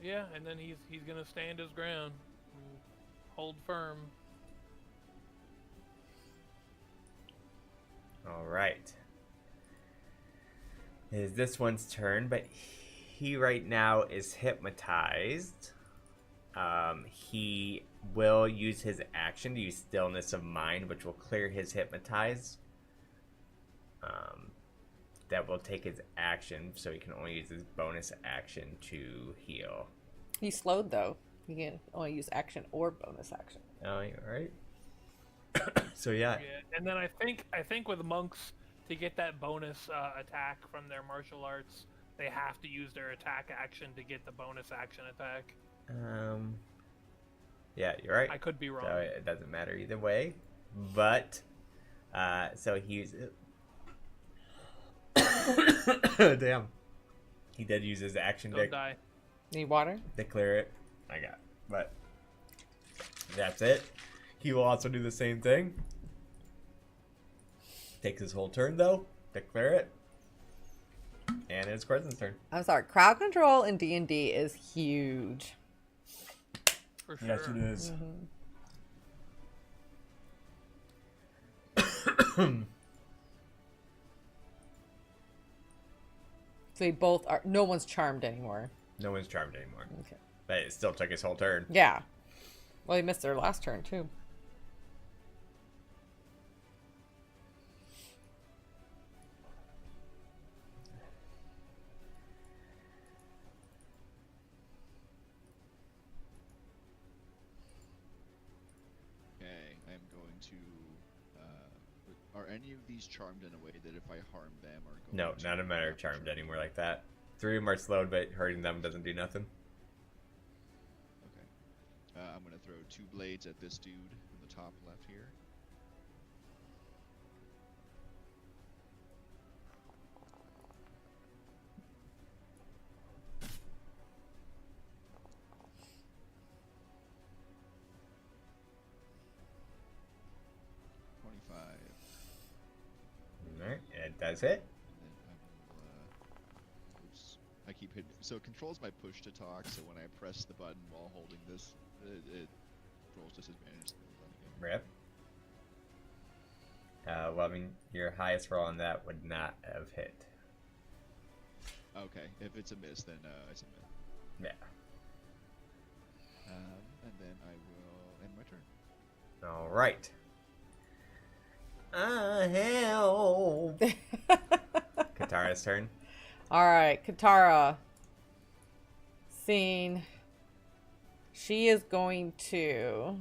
Yeah, and then he's gonna stand his ground, and hold firm. All right. It is this one's turn, but he right now is hypnotized. He will use his action to use stillness of mind, which will clear his hypnotize. That will take his action, so he can only use his bonus action to heal. He's slowed though. He can only use action or bonus action. Oh, you're right. So yeah. And then I think with monks, to get that bonus attack from their martial arts, they have to use their attack action to get the bonus action attack. Yeah, you're right. I could be wrong. So it doesn't matter either way. But so he's damn. He did use his action Don't die. Need water? to clear it. I got. But that's it. He will also do the same thing. Takes his whole turn though to clear it. And it's Crescent's turn. I'm sorry. Crowd control in D&D is huge. For sure. Yes, it is. So they both are. No one's charmed anymore. No one's charmed anymore. Okay. But it still took his whole turn. Yeah. Well, they missed their last turn too. Okay, I'm going to. Are any of these charmed in a way that if I harm them are going No, to none of them are charmed anymore like that. 3 of them are slowed, but hurting them doesn't do nothing. Okay. I'm going to throw 2 blades at this dude in the top left here. Alright, it does hit. And then I will, oops. I keep hitting. So it controls my push to talk, so when I press the button while holding this, it rolls disadvantage. Rip. Well, I mean, your highest roll on that would not have hit. Okay, if it's a miss, then it's a miss. Yeah. And then I will end my turn. Alright. Hell. Katara's turn. All right, Katara. Scene. She is going to.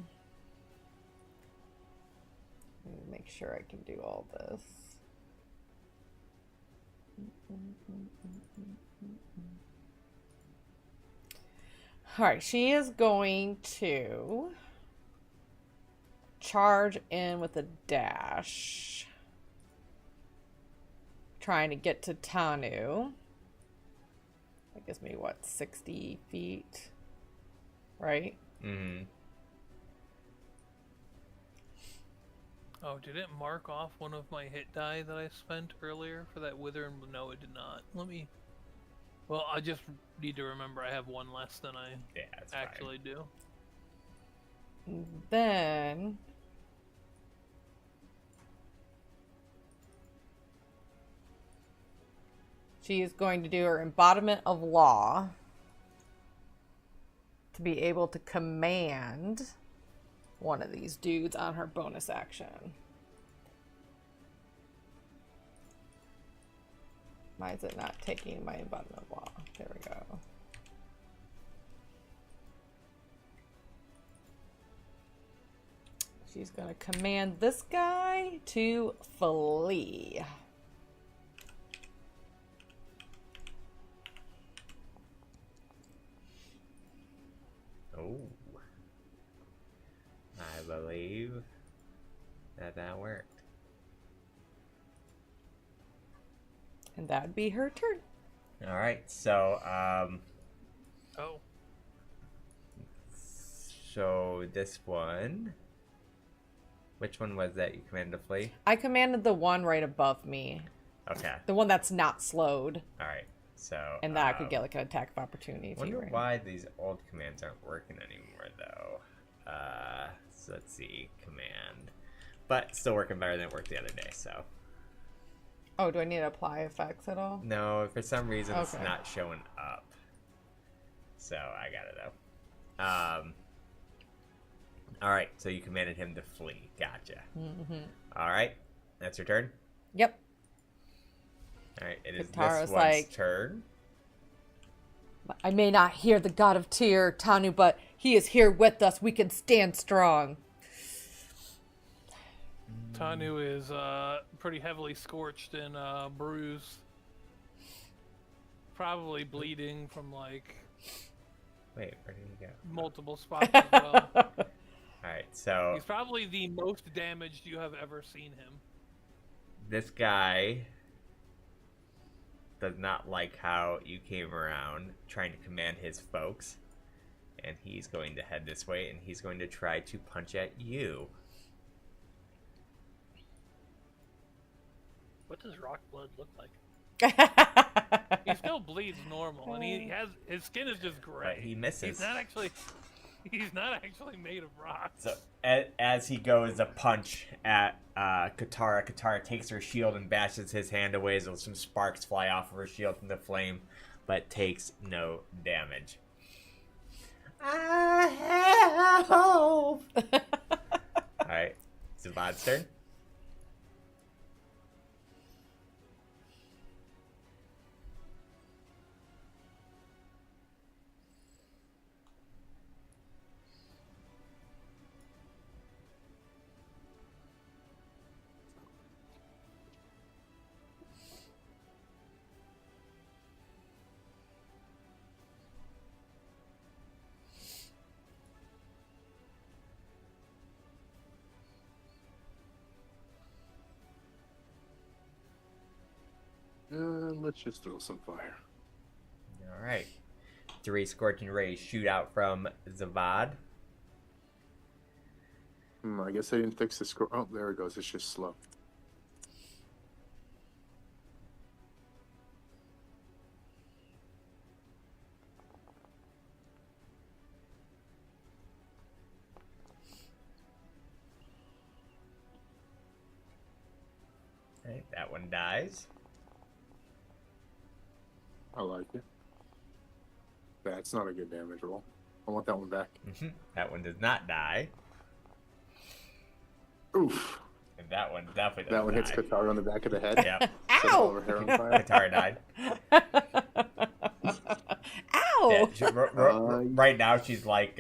Let me make sure I can do all this. All right, she is going to charge in with a dash. Trying to get to Tanu. That gives me, what, 60 feet? Right? Mm-hmm. Oh, did it mark off one of my hit die that I spent earlier for that wither? No, it did not. Let me... Well, I just need to remember I have one less than I actually do. Then... she is going to do her embodiment of law to be able to command one of these dudes on her bonus action. Why is it not taking my embodiment of law? There we go. She's gonna command this guy to flee. Oh. I believe that worked. And that would be her turn. All right, so Oh. so this one, which one was that you commanded to flee? I commanded the one right above me. Okay. The one that's not slowed. All right. So And that could get like an attack of opportunity. I wonder right? why these old commands aren't working anymore though. So let's see, command, but still working better than it worked the other day. So Oh, do I need to apply effects at all? no, for some reason it's Okay. not showing up. So I got it though. All right, so you commanded him to flee. Gotcha. Mm-hmm. All right, that's your turn. Yep. All right, it is Katara's this one's like- turn. I may not hear the god of Tyr, Tanu, but he is here with us. We can stand strong. Tanu is pretty heavily scorched and bruised. Probably bleeding from like Wait, where did he go? multiple spots as well. All right, so He's probably the most damaged you have ever seen him. this guy does not like how you came around trying to command his folks, and he's going to head this way, and he's going to try to punch at you. What does rock blood look like? He still bleeds normal, and he has his skin is just gray. But he misses. He's not actually made of rock. So as he goes to punch at Katara takes her shield and bashes his hand away as some sparks fly off of her shield from the flame, but takes no damage. Help! Alright, Zavad's turn. Let's just throw some fire. Alright. 3 scorching rays shoot out from Zavad. I guess I didn't fix the score. Oh, there it goes. It's just slow. Alright, that one dies. I like it. That's not a good damage roll. I want that one back. That one does not die. Oof. And that one definitely doesn't That one hits die. Katara on the back of the head. Yep. Sets all her hair on fire. Katara died. Ow! Yeah, right now she's like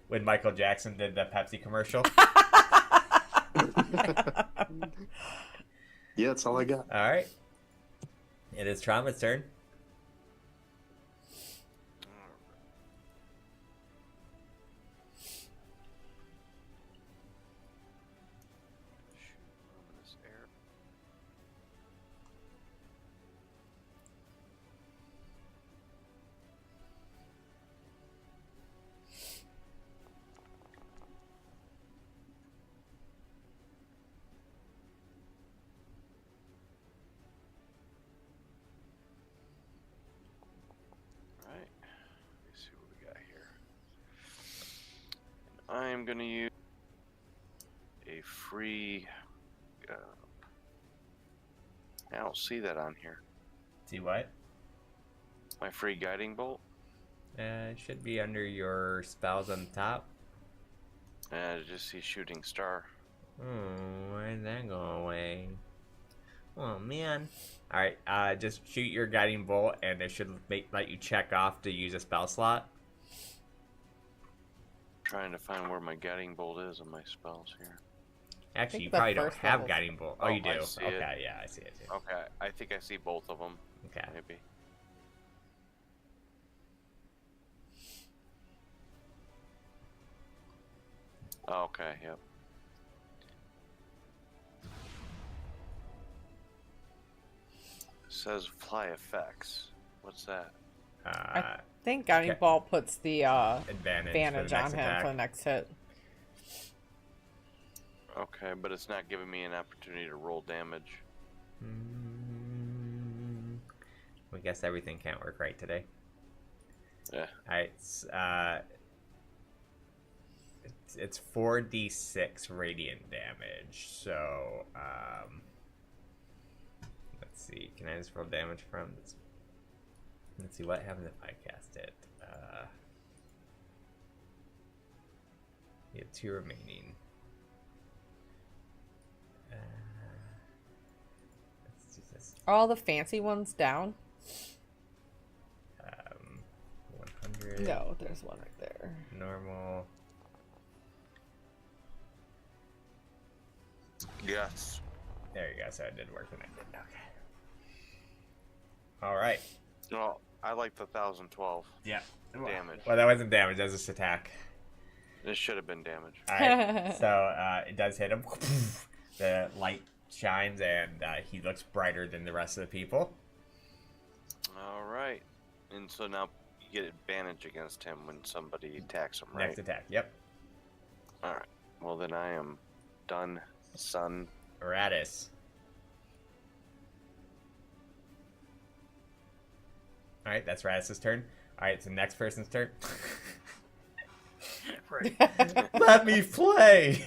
when Michael Jackson did the Pepsi commercial. Yeah, that's all I got. Alright. It is Trauma's turn. Shoot, luminous air. Alright, let's see what we got here. I am going to use a free. I don't see that on here. See what? My free guiding bolt. It should be under your spells on the top. I just see shooting star. Oh, where did that go away? Oh man. Alright, just shoot your guiding bolt and it should let you check off to use a spell slot. trying to find where my guiding bolt is on my spells here. Actually, think you the probably don't first have level's- guiding bolt. Oh, Oh, you do. I see it. Okay, yeah, I see it. Okay, I think I see both of them. Okay. Maybe. Okay, yep. It says fly effects. What's that? Uh, I think Guiding okay. Ball puts the advantage advantage for the on next him attack. for the next hit. Okay, but it's not giving me an opportunity to roll damage. We guess everything can't work right today. Yeah. Alright, it's 4d6 radiant damage. So, let's see. Can I just roll damage from this? Let's see what happens if I cast it. You have 2 remaining. Let's do this. Are all the fancy ones down? 100. No, there's one right there. Normal. Yes. There you go. So it did work when I did. Okay. All right. Well, I like the 1012 Yeah. damage. Well, that wasn't damage. That was just attack. This should have been damage. All right. So it does hit him. The light shines, and he looks brighter than the rest of the people. All right. And so now you get advantage against him when somebody attacks him, right? Next attack. Yep. All right. Well, then I am done, son. Radis. All right. That's Radis's turn. All right. So next person's turn. Right. Let me play.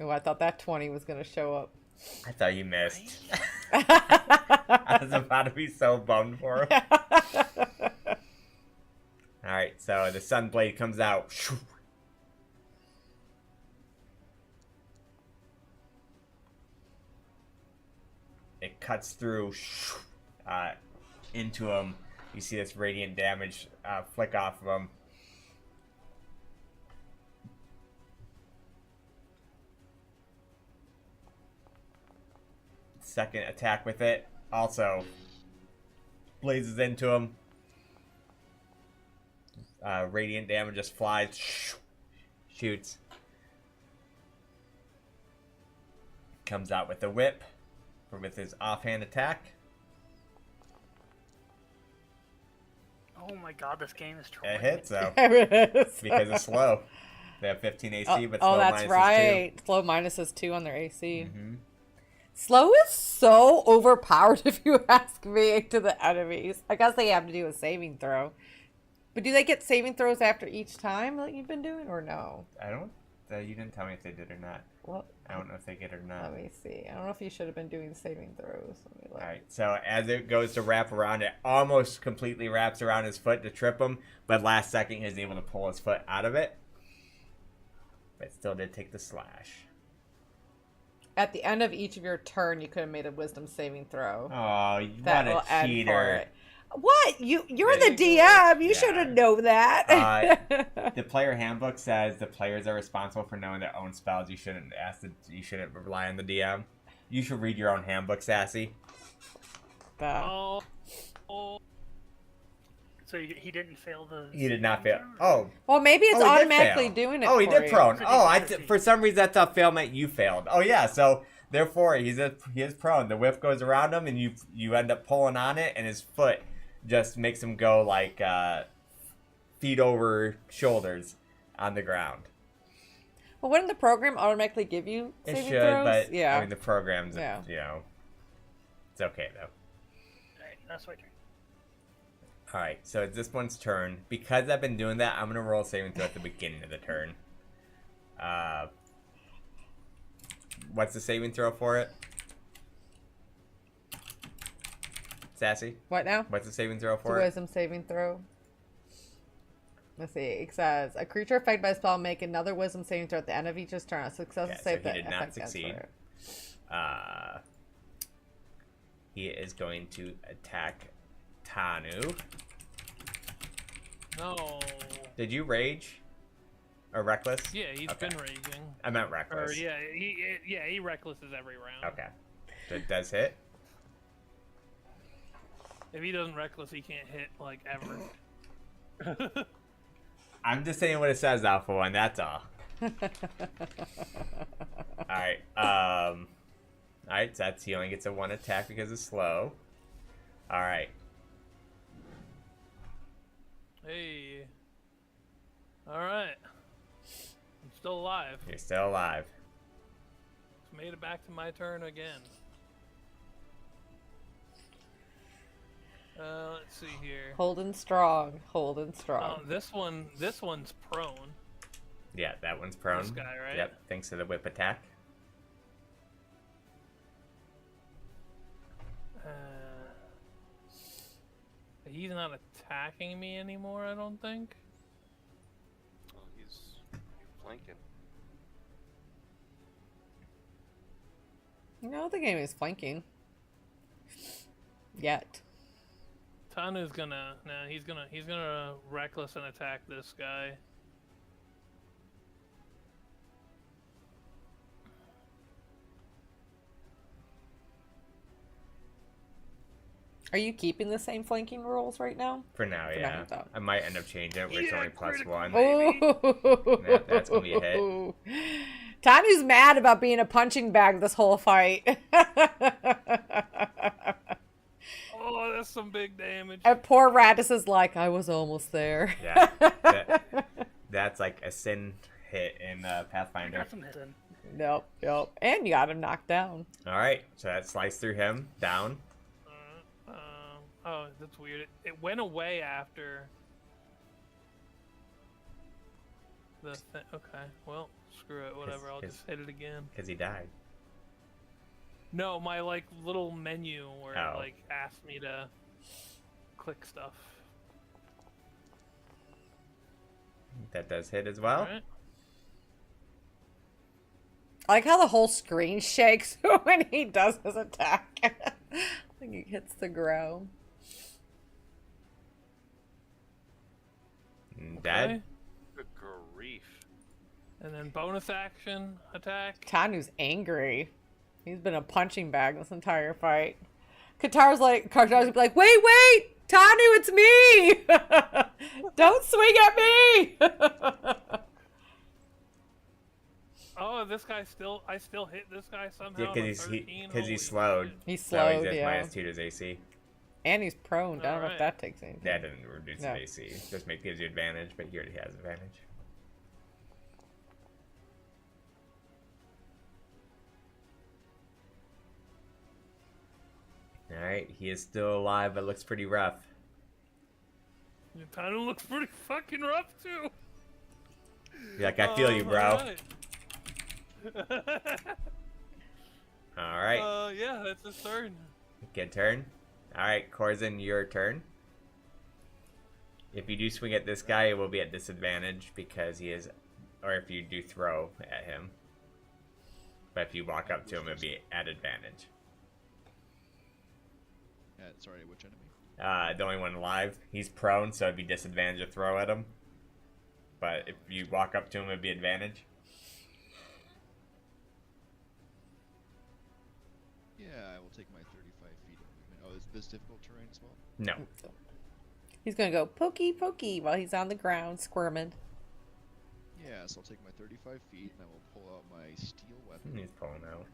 Oh, I thought that 20 was going to show up. I thought you missed. I was about to be so bummed for him. Alright, so the Sunblade comes out. It cuts through into him. You see this radiant damage flick off of him. Second attack with it also blazes into him. Radiant damage just flies, shoots. Comes out with a whip with his offhand attack. Oh my god, this game is trying. It hits though There it is. because it's slow. They have 15 AC, but Oh, slow that's minus right. Slow minuses 2 on their AC. is 2. Mm-hmm. Slow is so overpowered, if you ask me, to the enemies. I guess they have to do a saving throw. But do they get saving throws after each time that you've been doing, or no? I don't. You didn't tell me if they did or not. Well, I don't know if they get it or not. let me see. I don't know if you should have been doing saving throws. Let me look. Alright, so as it goes to wrap around, it almost completely wraps around his foot to trip him, but last second he was able to pull his foot out of it. But still did take the slash. At the end of each of your turn, you could have made a wisdom saving throw. Oh, That what will a add for cheater. it. What? You're There the you go. DM. You Yeah. should have known that. The player handbook says the players are responsible for knowing their own spells. You shouldn't you shouldn't rely on the DM. You should read your own handbook, Sassy. Oh. So he didn't fail the. He did not fail. saving Oh, Well, maybe it's Oh, he did automatically fail. doing it. oh, he for did you. prone. So Oh, he's 15. for some reason I thought fail meant you failed. Oh yeah, so therefore he is prone. The whip goes around him, and you end up pulling on it, and his foot just makes him go like feet over shoulders on the ground. Well, wouldn't the program automatically give you It saving should, throws? but yeah. I mean the program's Yeah. it's okay though. Alright, that's my turn. All right, so it's this one's turn. Because I've been doing that, I'm gonna roll saving throw at the beginning of the turn. What's the saving throw for it? Sassy, What now? what's the saving throw It's a for it? wisdom saving throw. Let's see. It says a creature affected by a spell make another wisdom saving throw at the end of each turn. A successful Okay, save so that he did not affects that succeed. player. He is going to attack Tanu. No. Did you rage? Or reckless? Yeah, he's Okay. been raging. I meant reckless. Or he recklesses every round. Okay. So it does hit. If he doesn't reckless, he can't hit like ever. I'm just saying what it says, Alpha One. That's all. Alright. Alright, so he only gets a 1 attack because it's slow. Alright. Hey. Alright. I'm still alive. You're still alive. It's made it back to my turn again. Let's see here. Holding strong. Holding strong. Oh, this one's prone. Yeah, that one's prone. This guy, right? Yep, thanks to the whip attack. He's not attacking me anymore, I don't think. Oh, he's flanking. No, the game is flanking. Yet. Tanu's gonna he's gonna reckless and attack this guy. Are you keeping the same flanking rules right now? For now, For yeah. now. I might end up changing it where it's Yeah, only plus critical 1. Oh, That's gonna be a hit. Tanu's mad about being a punching bag this whole fight. Oh, that's some big damage. And poor Radis is like, I was almost there. Yeah. That's like a sin hit in I Pathfinder. got some hits in. Nope. And you got him knocked down. Alright, so that sliced through him. Down. Oh, that's weird. It went away after the thing. Okay, well, screw it. Whatever. I'll just hit it again. Because he died. No, my like little menu where Oh. it like asked me to click stuff. That does hit as well. Alright. I like how the whole screen shakes when he does his attack. I think he hits the ground. Dead. Okay. Good grief. And then bonus action attack. Tanu's angry. He's been a punching bag this entire fight. Katar's gonna be like, wait, Tanu, it's me! Don't swing at me! Oh, this guy I still hit this guy somehow. Yeah, on a because 13? he's Holy slowed. shit. He's So slowed, he's at yeah. -2 to his AC. And he's prone. I don't know if Alright. that takes anything. That doesn't reduce No. his AC. Just gives you advantage, but he already has advantage. Alright, he is still alive, but looks pretty rough. Tanu looks pretty fucking rough too. You're like, I feel you, bro. Alright. Alright, Yeah, that's his turn. good turn. Alright, Corzin, your turn. If you do swing at this guy, it will be at disadvantage because he is, or if you do throw at him. But if you walk up to him, it'll be at advantage. Sorry, which enemy? The only one alive. He's prone, so it'd be disadvantage to throw at him. But if you walk up to him, it'd be advantage. Yeah, I will take my 35 feet of movement. Oh, is this difficult terrain as well? No. He's gonna go pokey while he's on the ground squirming. Yeah, so I'll take my 35 feet and I will pull out my steel weapon. He's pulling out.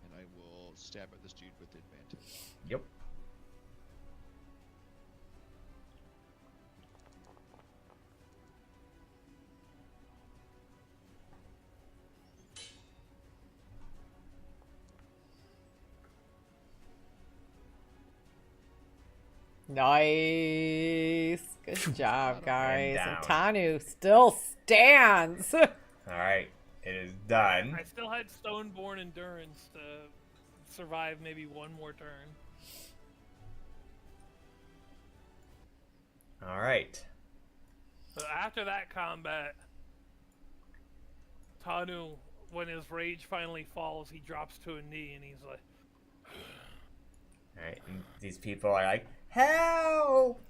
And I will stab at this dude with advantage. Yep. Nice. Good job, guys. And down. Tanu still stands. Alright. It is done. I still had Stoneborn endurance to survive maybe one more turn. All right. So after that combat, Tanu, when his rage finally falls, he drops to a knee and he's like, All right. And these people are like, help!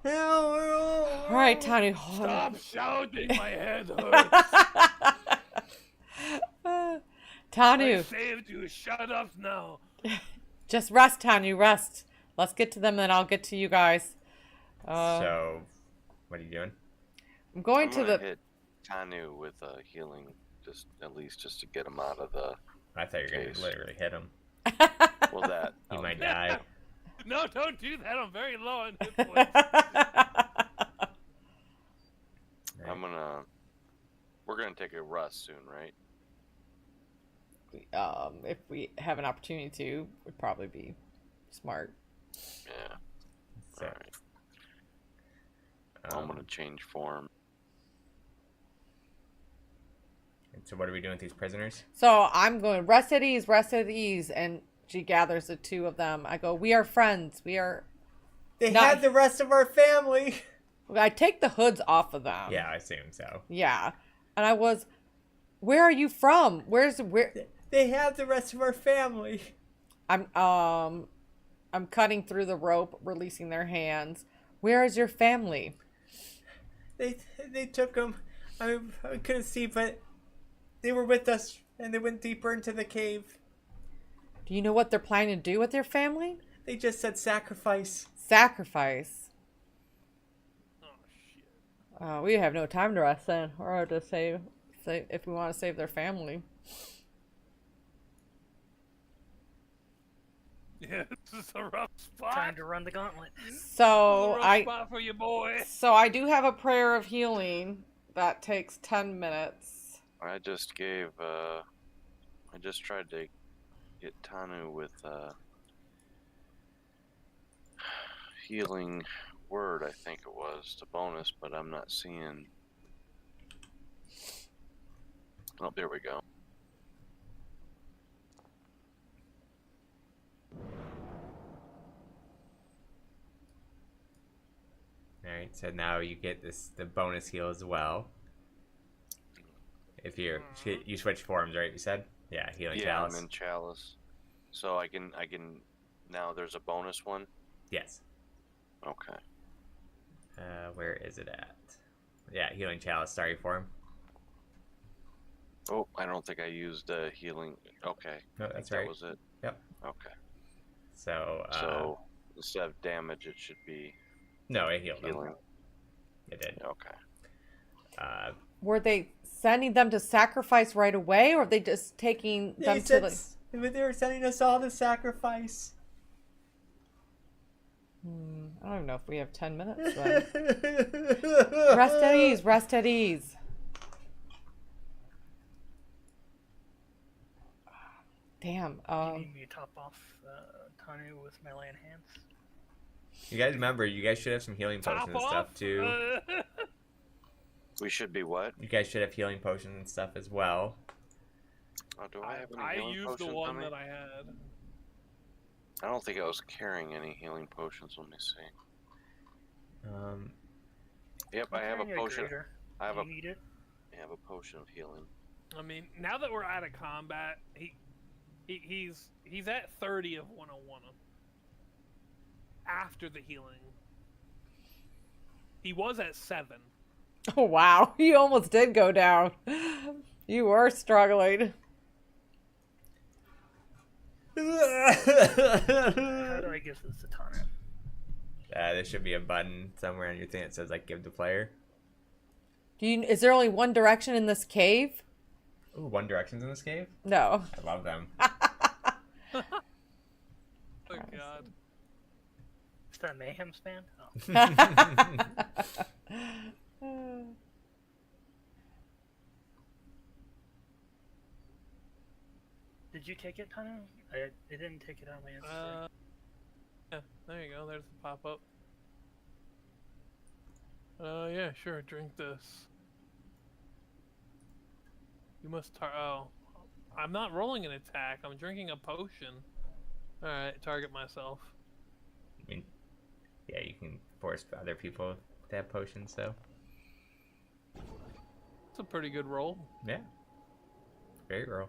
Help! All right, Tony. "Stop shouting! My head hurts. I Tanu, saved you. Shut up now." just rest, Tanu, rest. Let's get to them, and I'll get to you guys. So, what are you doing? I'm going I'm to gonna the. hit Tanu with a healing, just at least just to get him out of the. I thought you were going Case. to literally hit him. Well, that He might die. No, don't do that. I'm very low on hit points. I'm gonna. We're gonna take a rest soon, right? If we have an opportunity to, would probably be smart. Yeah. So, All right. I'm gonna change form. and so what are we doing with these prisoners? So I'm going rest at ease, and she gathers the two of them. I go, we are friends. We are. They Not- had the rest of our family. I take the hoods off of them. Yeah, I assume so. Yeah, and I was, where are you from? Where? They have the rest of our family. I'm cutting through the rope, releasing their hands. Where is your family? They took them. I couldn't see, but they were with us, and they went deeper into the cave. Do you know what they're planning to do with their family? They just said sacrifice. Sacrifice. Oh shit. We have no time to rest then, or to save if we want to save their family. Yeah, this is a rough spot. Time to run the gauntlet. So Rough I spot for you, boy. do have a prayer of healing that takes 10 minutes. I just gave. I just tried to get Tanu with healing word. I think it was the bonus, but I'm not seeing. Oh, there we go. Alright, so now you get the bonus heal as well. If you switch forms, right? You said? Yeah, healing Yeah, chalice. I'm in chalice, so I can now. There's a bonus one. Yes. Okay. Where is it at? Yeah, healing chalice, sorry form. Oh, I don't think I used healing. Okay. No, I that's think right. That was it. Yep. Okay. So, So instead of damage, it should be no, it healed them. healing. It did. Okay. Were they sending them to sacrifice right away, or are they just taking them to the... They were sending us all to sacrifice. I don't even know if we have 10 minutes then. Rest at ease, rest at ease. Damn. You need me to top off Tanu with melee enhance? You guys remember, you guys should have some healing potions Top and off. stuff too. We should be what? You guys should have healing potions and stuff as well. Oh, do I have any I healing used potions the on one me? that I had. I don't think I was carrying any healing potions. Let me see. Yep, I have a Carrying your potion. greater. I have Do a you need it? I have a potion of healing. I mean, now that we're out of combat, he's at 30 of 101 after the healing. He was at 7. Oh, wow. You almost did go down. You were struggling. How do I give this to Tanu? There should be a button somewhere on your thing that says like give to player. Is there only one direction in this cave? Ooh, One Direction's in this cave? No. I love them. Oh god. Is that Mayhem's band? Oh. Did you take it, Tanu? I didn't take it on my Instagram. Yeah, there you go. There's the pop-up. Yeah, sure. Drink this. You must oh. I'm not rolling an attack. I'm drinking a potion. Alright, target myself. I mean, yeah, you can force other people that potion, so It's a pretty good roll. yeah. Great roll.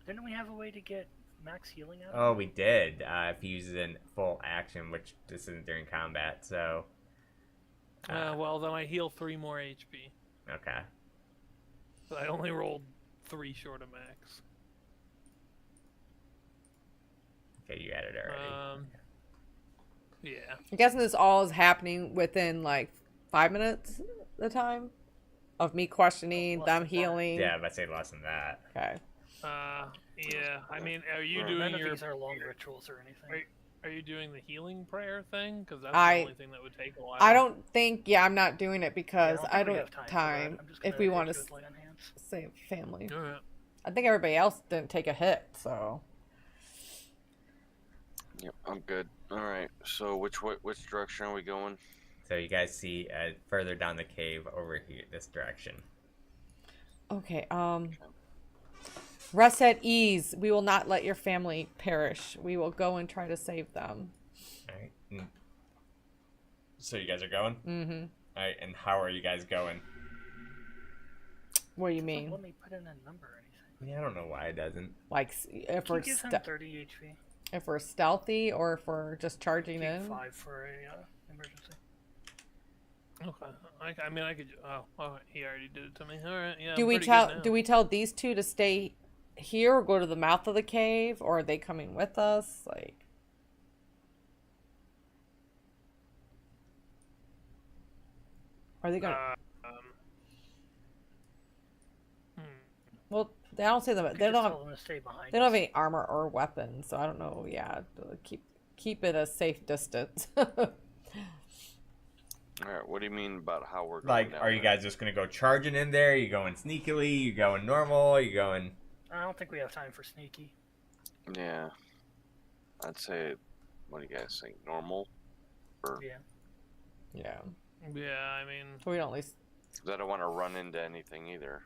Didn't we have a way to get max healing out of Oh, it? we did. If he uses in full action, which this isn't during combat, so. Well, then I heal 3 more HP. Okay. So I only rolled 3 short of max. Okay, you got it already. Yeah. I'm guessing this all is happening within like 5 minutes at the time of me questioning, Less them than that. healing. Yeah, I'd say less than that. Okay. Yeah. I mean, are you None doing None of your? these are long rituals or anything. Are you doing the healing prayer thing? Because that's I- the only thing that would take a while. I don't think. Yeah, I'm not doing it because Yeah, I think we don't have have time. for time. that. I'm just If gonna we hit want you to with lay on hands. save family, Alright. I think everybody else didn't take a hit. So Yep, I'm good. All right. So which direction are we going? So you guys see further down the cave over here, this direction. okay. Rest at ease. We will not let your family perish. We will go and try to save them. All right. So you guys are going. Mm-hmm. All right. And how are you guys going? What do you Don't mean? let me put in a number or anything. Yeah, I don't know why it doesn't. Like if Can we're you give him 30 HP? if we're stealthy or if we're just charging Take in? 5 for a emergency. Okay. I mean, I could. Oh, he already did it to me. All right. Yeah. Do I'm we pretty tell good now. do we tell these two to stay here or go to the mouth of the cave, or are they coming with us? Like, are they gonna? Well, they don't say them. Could They just don't tell have. them to stay behind They don't have us. any armor or weapons, so I don't know. Yeah, keep it a safe distance. All right. What do you mean about how we're going? Like, down are you there? guys just gonna go charging in there? You going sneakily? You going normal? You going? I don't think we have time for sneaky. Yeah. I'd say. What do you guys think? Normal? Or Yeah. yeah, Yeah. I mean. we don't at least. 'cause I don't want to run into anything either.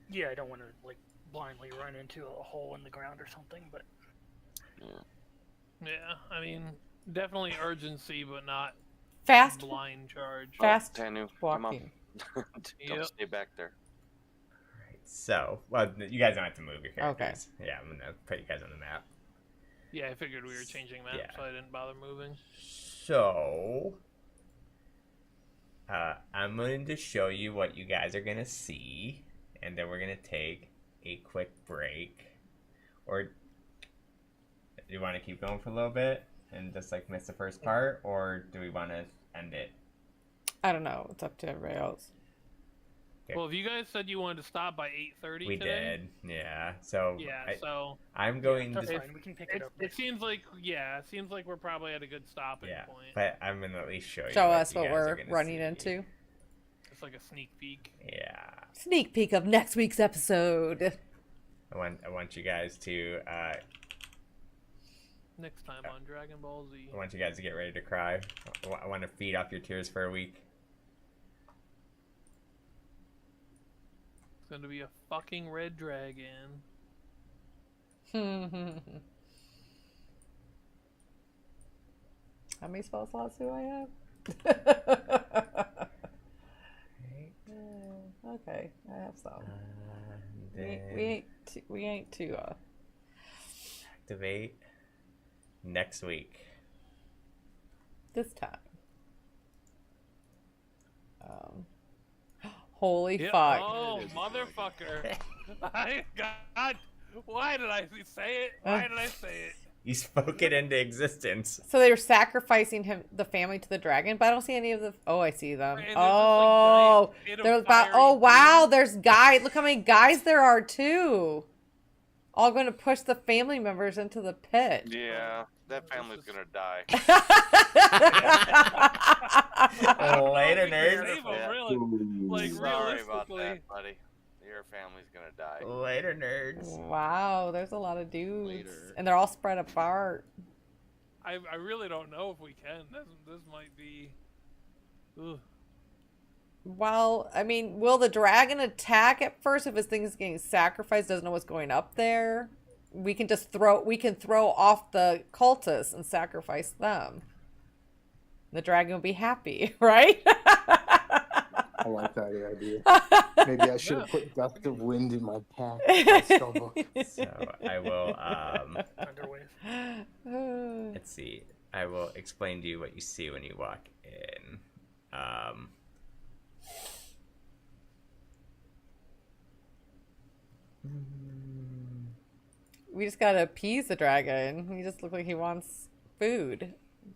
Yeah, I don't want to like blindly run into a hole in the ground or something, but Yeah. I mean, definitely urgency, but not Fast blind charge. Fast Tanu, walking. come on. Don't Yep. stay back there. So, well, you guys don't have to move your Okay. characters. Yeah, I'm gonna put you guys on the map. Yeah, I figured we were changing maps, Yeah. so I didn't bother moving. So, I'm going to show you what you guys are gonna see, and then we're gonna take a quick break. Or do you want to keep going for a little bit and just like miss the first part, or do we want to end it? I don't know. It's up to everybody else. Okay. Well, if you guys said you wanted to stop by 8:30 We today, did, yeah. So Yeah, so I'm going that's to, fine. We can pick it it, up. it seems like it seems like we're probably at a good stopping yeah. point. But I'm gonna at least show you. Show what us you what guys are we're gonna running see. into. It's like a sneak peek. Yeah. Sneak peek of next week's episode. I want you guys to Next time on Dragon Ball Z. I want you guys to get ready to cry. I want to feed off your tears for a week. It's gonna be a fucking red dragon. How many spell slots do I have? Okay, I have some. We ain't too. Activate next week. This time. Holy Yeah. fuck! Oh, motherfucker! God, why did I say it? Why did I say it? You spoke it into existence. So they were sacrificing the family to the dragon, but I don't see any of the. Oh, I see them. And there's this, Oh, like, giant pit of there's about. fiery Oh wow, goo. there's guys. Look how many guys there are too. All going to push the family members into the pit. Yeah, that family's gonna die. Later, Save nerds. 'em, Yeah. really. Like Sorry about realistically. that, buddy. Your family's gonna die. Later, nerds. Wow, there's a lot of dudes, Later. and they're all spread apart. I really don't know if we can. This might be. Ugh. Well, I mean, will the dragon attack at first if his thing is getting sacrificed? Doesn't know what's going up there. We can just throw. We can throw off the cultists and sacrifice them. The dragon will be happy, right? I like that idea. Maybe I should have put Gust of Wind in my pack. My spellbook. So I will. Thunderwave. Let's see. I will explain to you what you see when you walk in. We just gotta appease the dragon. He just looks like he wants food.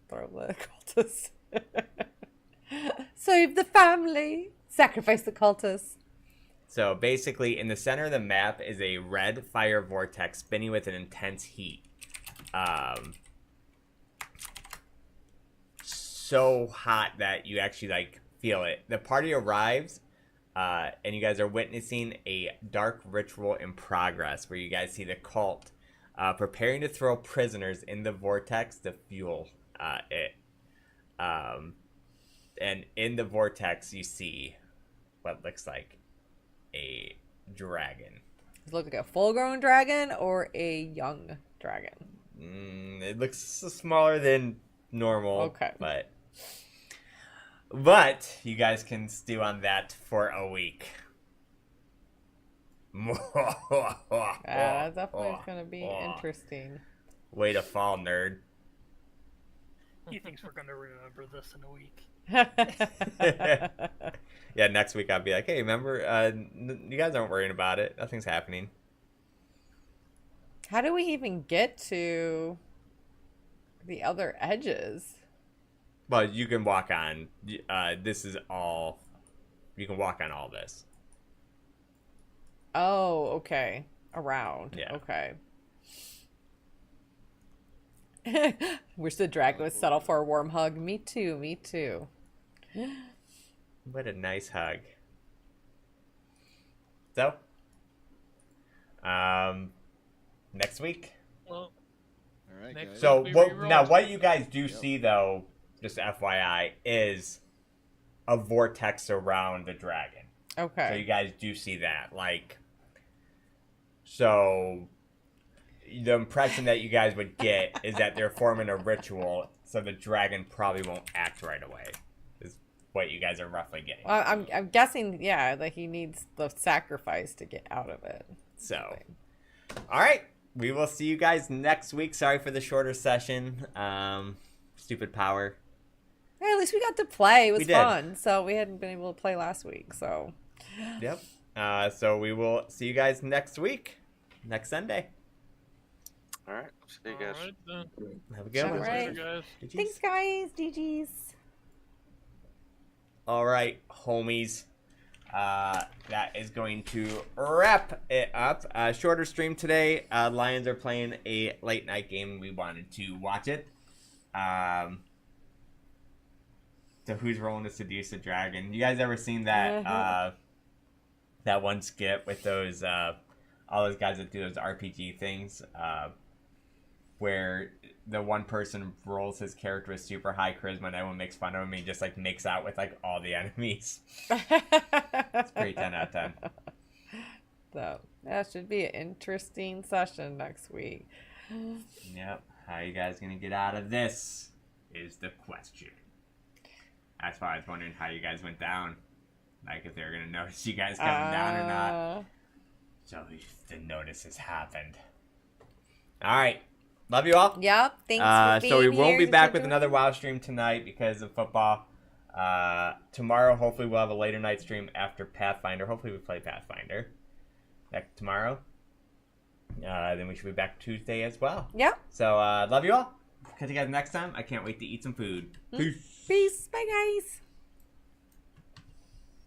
Throw the cultists. Save the family. Sacrifice the cultists. So basically, in the center of the map is a red fire vortex spinning with an intense heat. So hot that you actually like feel it. The party arrives, and you guys are witnessing a dark ritual in progress, where you guys see the cult preparing to throw prisoners in the vortex to fuel it. And in the vortex, you see what looks like a dragon. Does it look like a full-grown dragon or a young dragon? It looks smaller than normal. Okay. But you guys can stew on that for a week. That definitely is going to be interesting. Way to fall, nerd. He thinks we're gonna remember this in a week. Yeah, next week I'll be like, hey, remember, you guys aren't worrying about it. Nothing's happening. How do we even get to the other edges? Well, you can walk on. This is all. You can walk on all this. Oh, okay. Around. Yeah. Okay. Wish the dragon would settle for a warm hug. Me too. Me too. What a nice hug. So, next week. Well, All right, Next guys. So we what? reroll. Now, what you guys do see, though, just FYI, is a vortex around the dragon. Okay. So you guys do see that, like. So, the impression that you guys would get is that they're forming a ritual, so the dragon probably won't act right away. Is what you guys are roughly getting. Well, I'm guessing, yeah, that he needs the sacrifice to get out of it. So, all right, we will see you guys next week. Sorry for the shorter session. Stupid power. Hey, at least we got to play. It was We did. fun. So we hadn't been able to play last week. So Yep. So we will see you guys next week, next Sunday. All right. See you guys. Alright, then. Have a good All one. right. Later, guys. GGs. thanks, guys. GG's. All right, homies. That is going to wrap it up. Shorter stream today. Lions are playing a late night game. We wanted to watch it. So who's rolling to seduce a dragon? You guys ever seen that that one skit with those all those guys that do those RPG things, where the one person rolls his character with super high charisma and everyone makes fun of him and he just like makes out with like all the enemies. It's pretty 10 out of 10. So that should be an interesting session next week. Yep. How you guys gonna get out of this is the question. That's why I was wondering how you guys went down. Like if they were gonna notice you guys coming down or not. So the notice has happened. Alright. Love you all. Yep. Thanks for being So we here. won't be Thanks back for with another joining. WoW stream tonight because of football. Tomorrow, hopefully, we'll have a later night stream after Pathfinder. Hopefully, we play Pathfinder tomorrow. Then we should be back Tuesday as well. Yep. So, love you all. Catch you guys next time. I can't wait to eat some food. Peace. Peace. Bye, guys.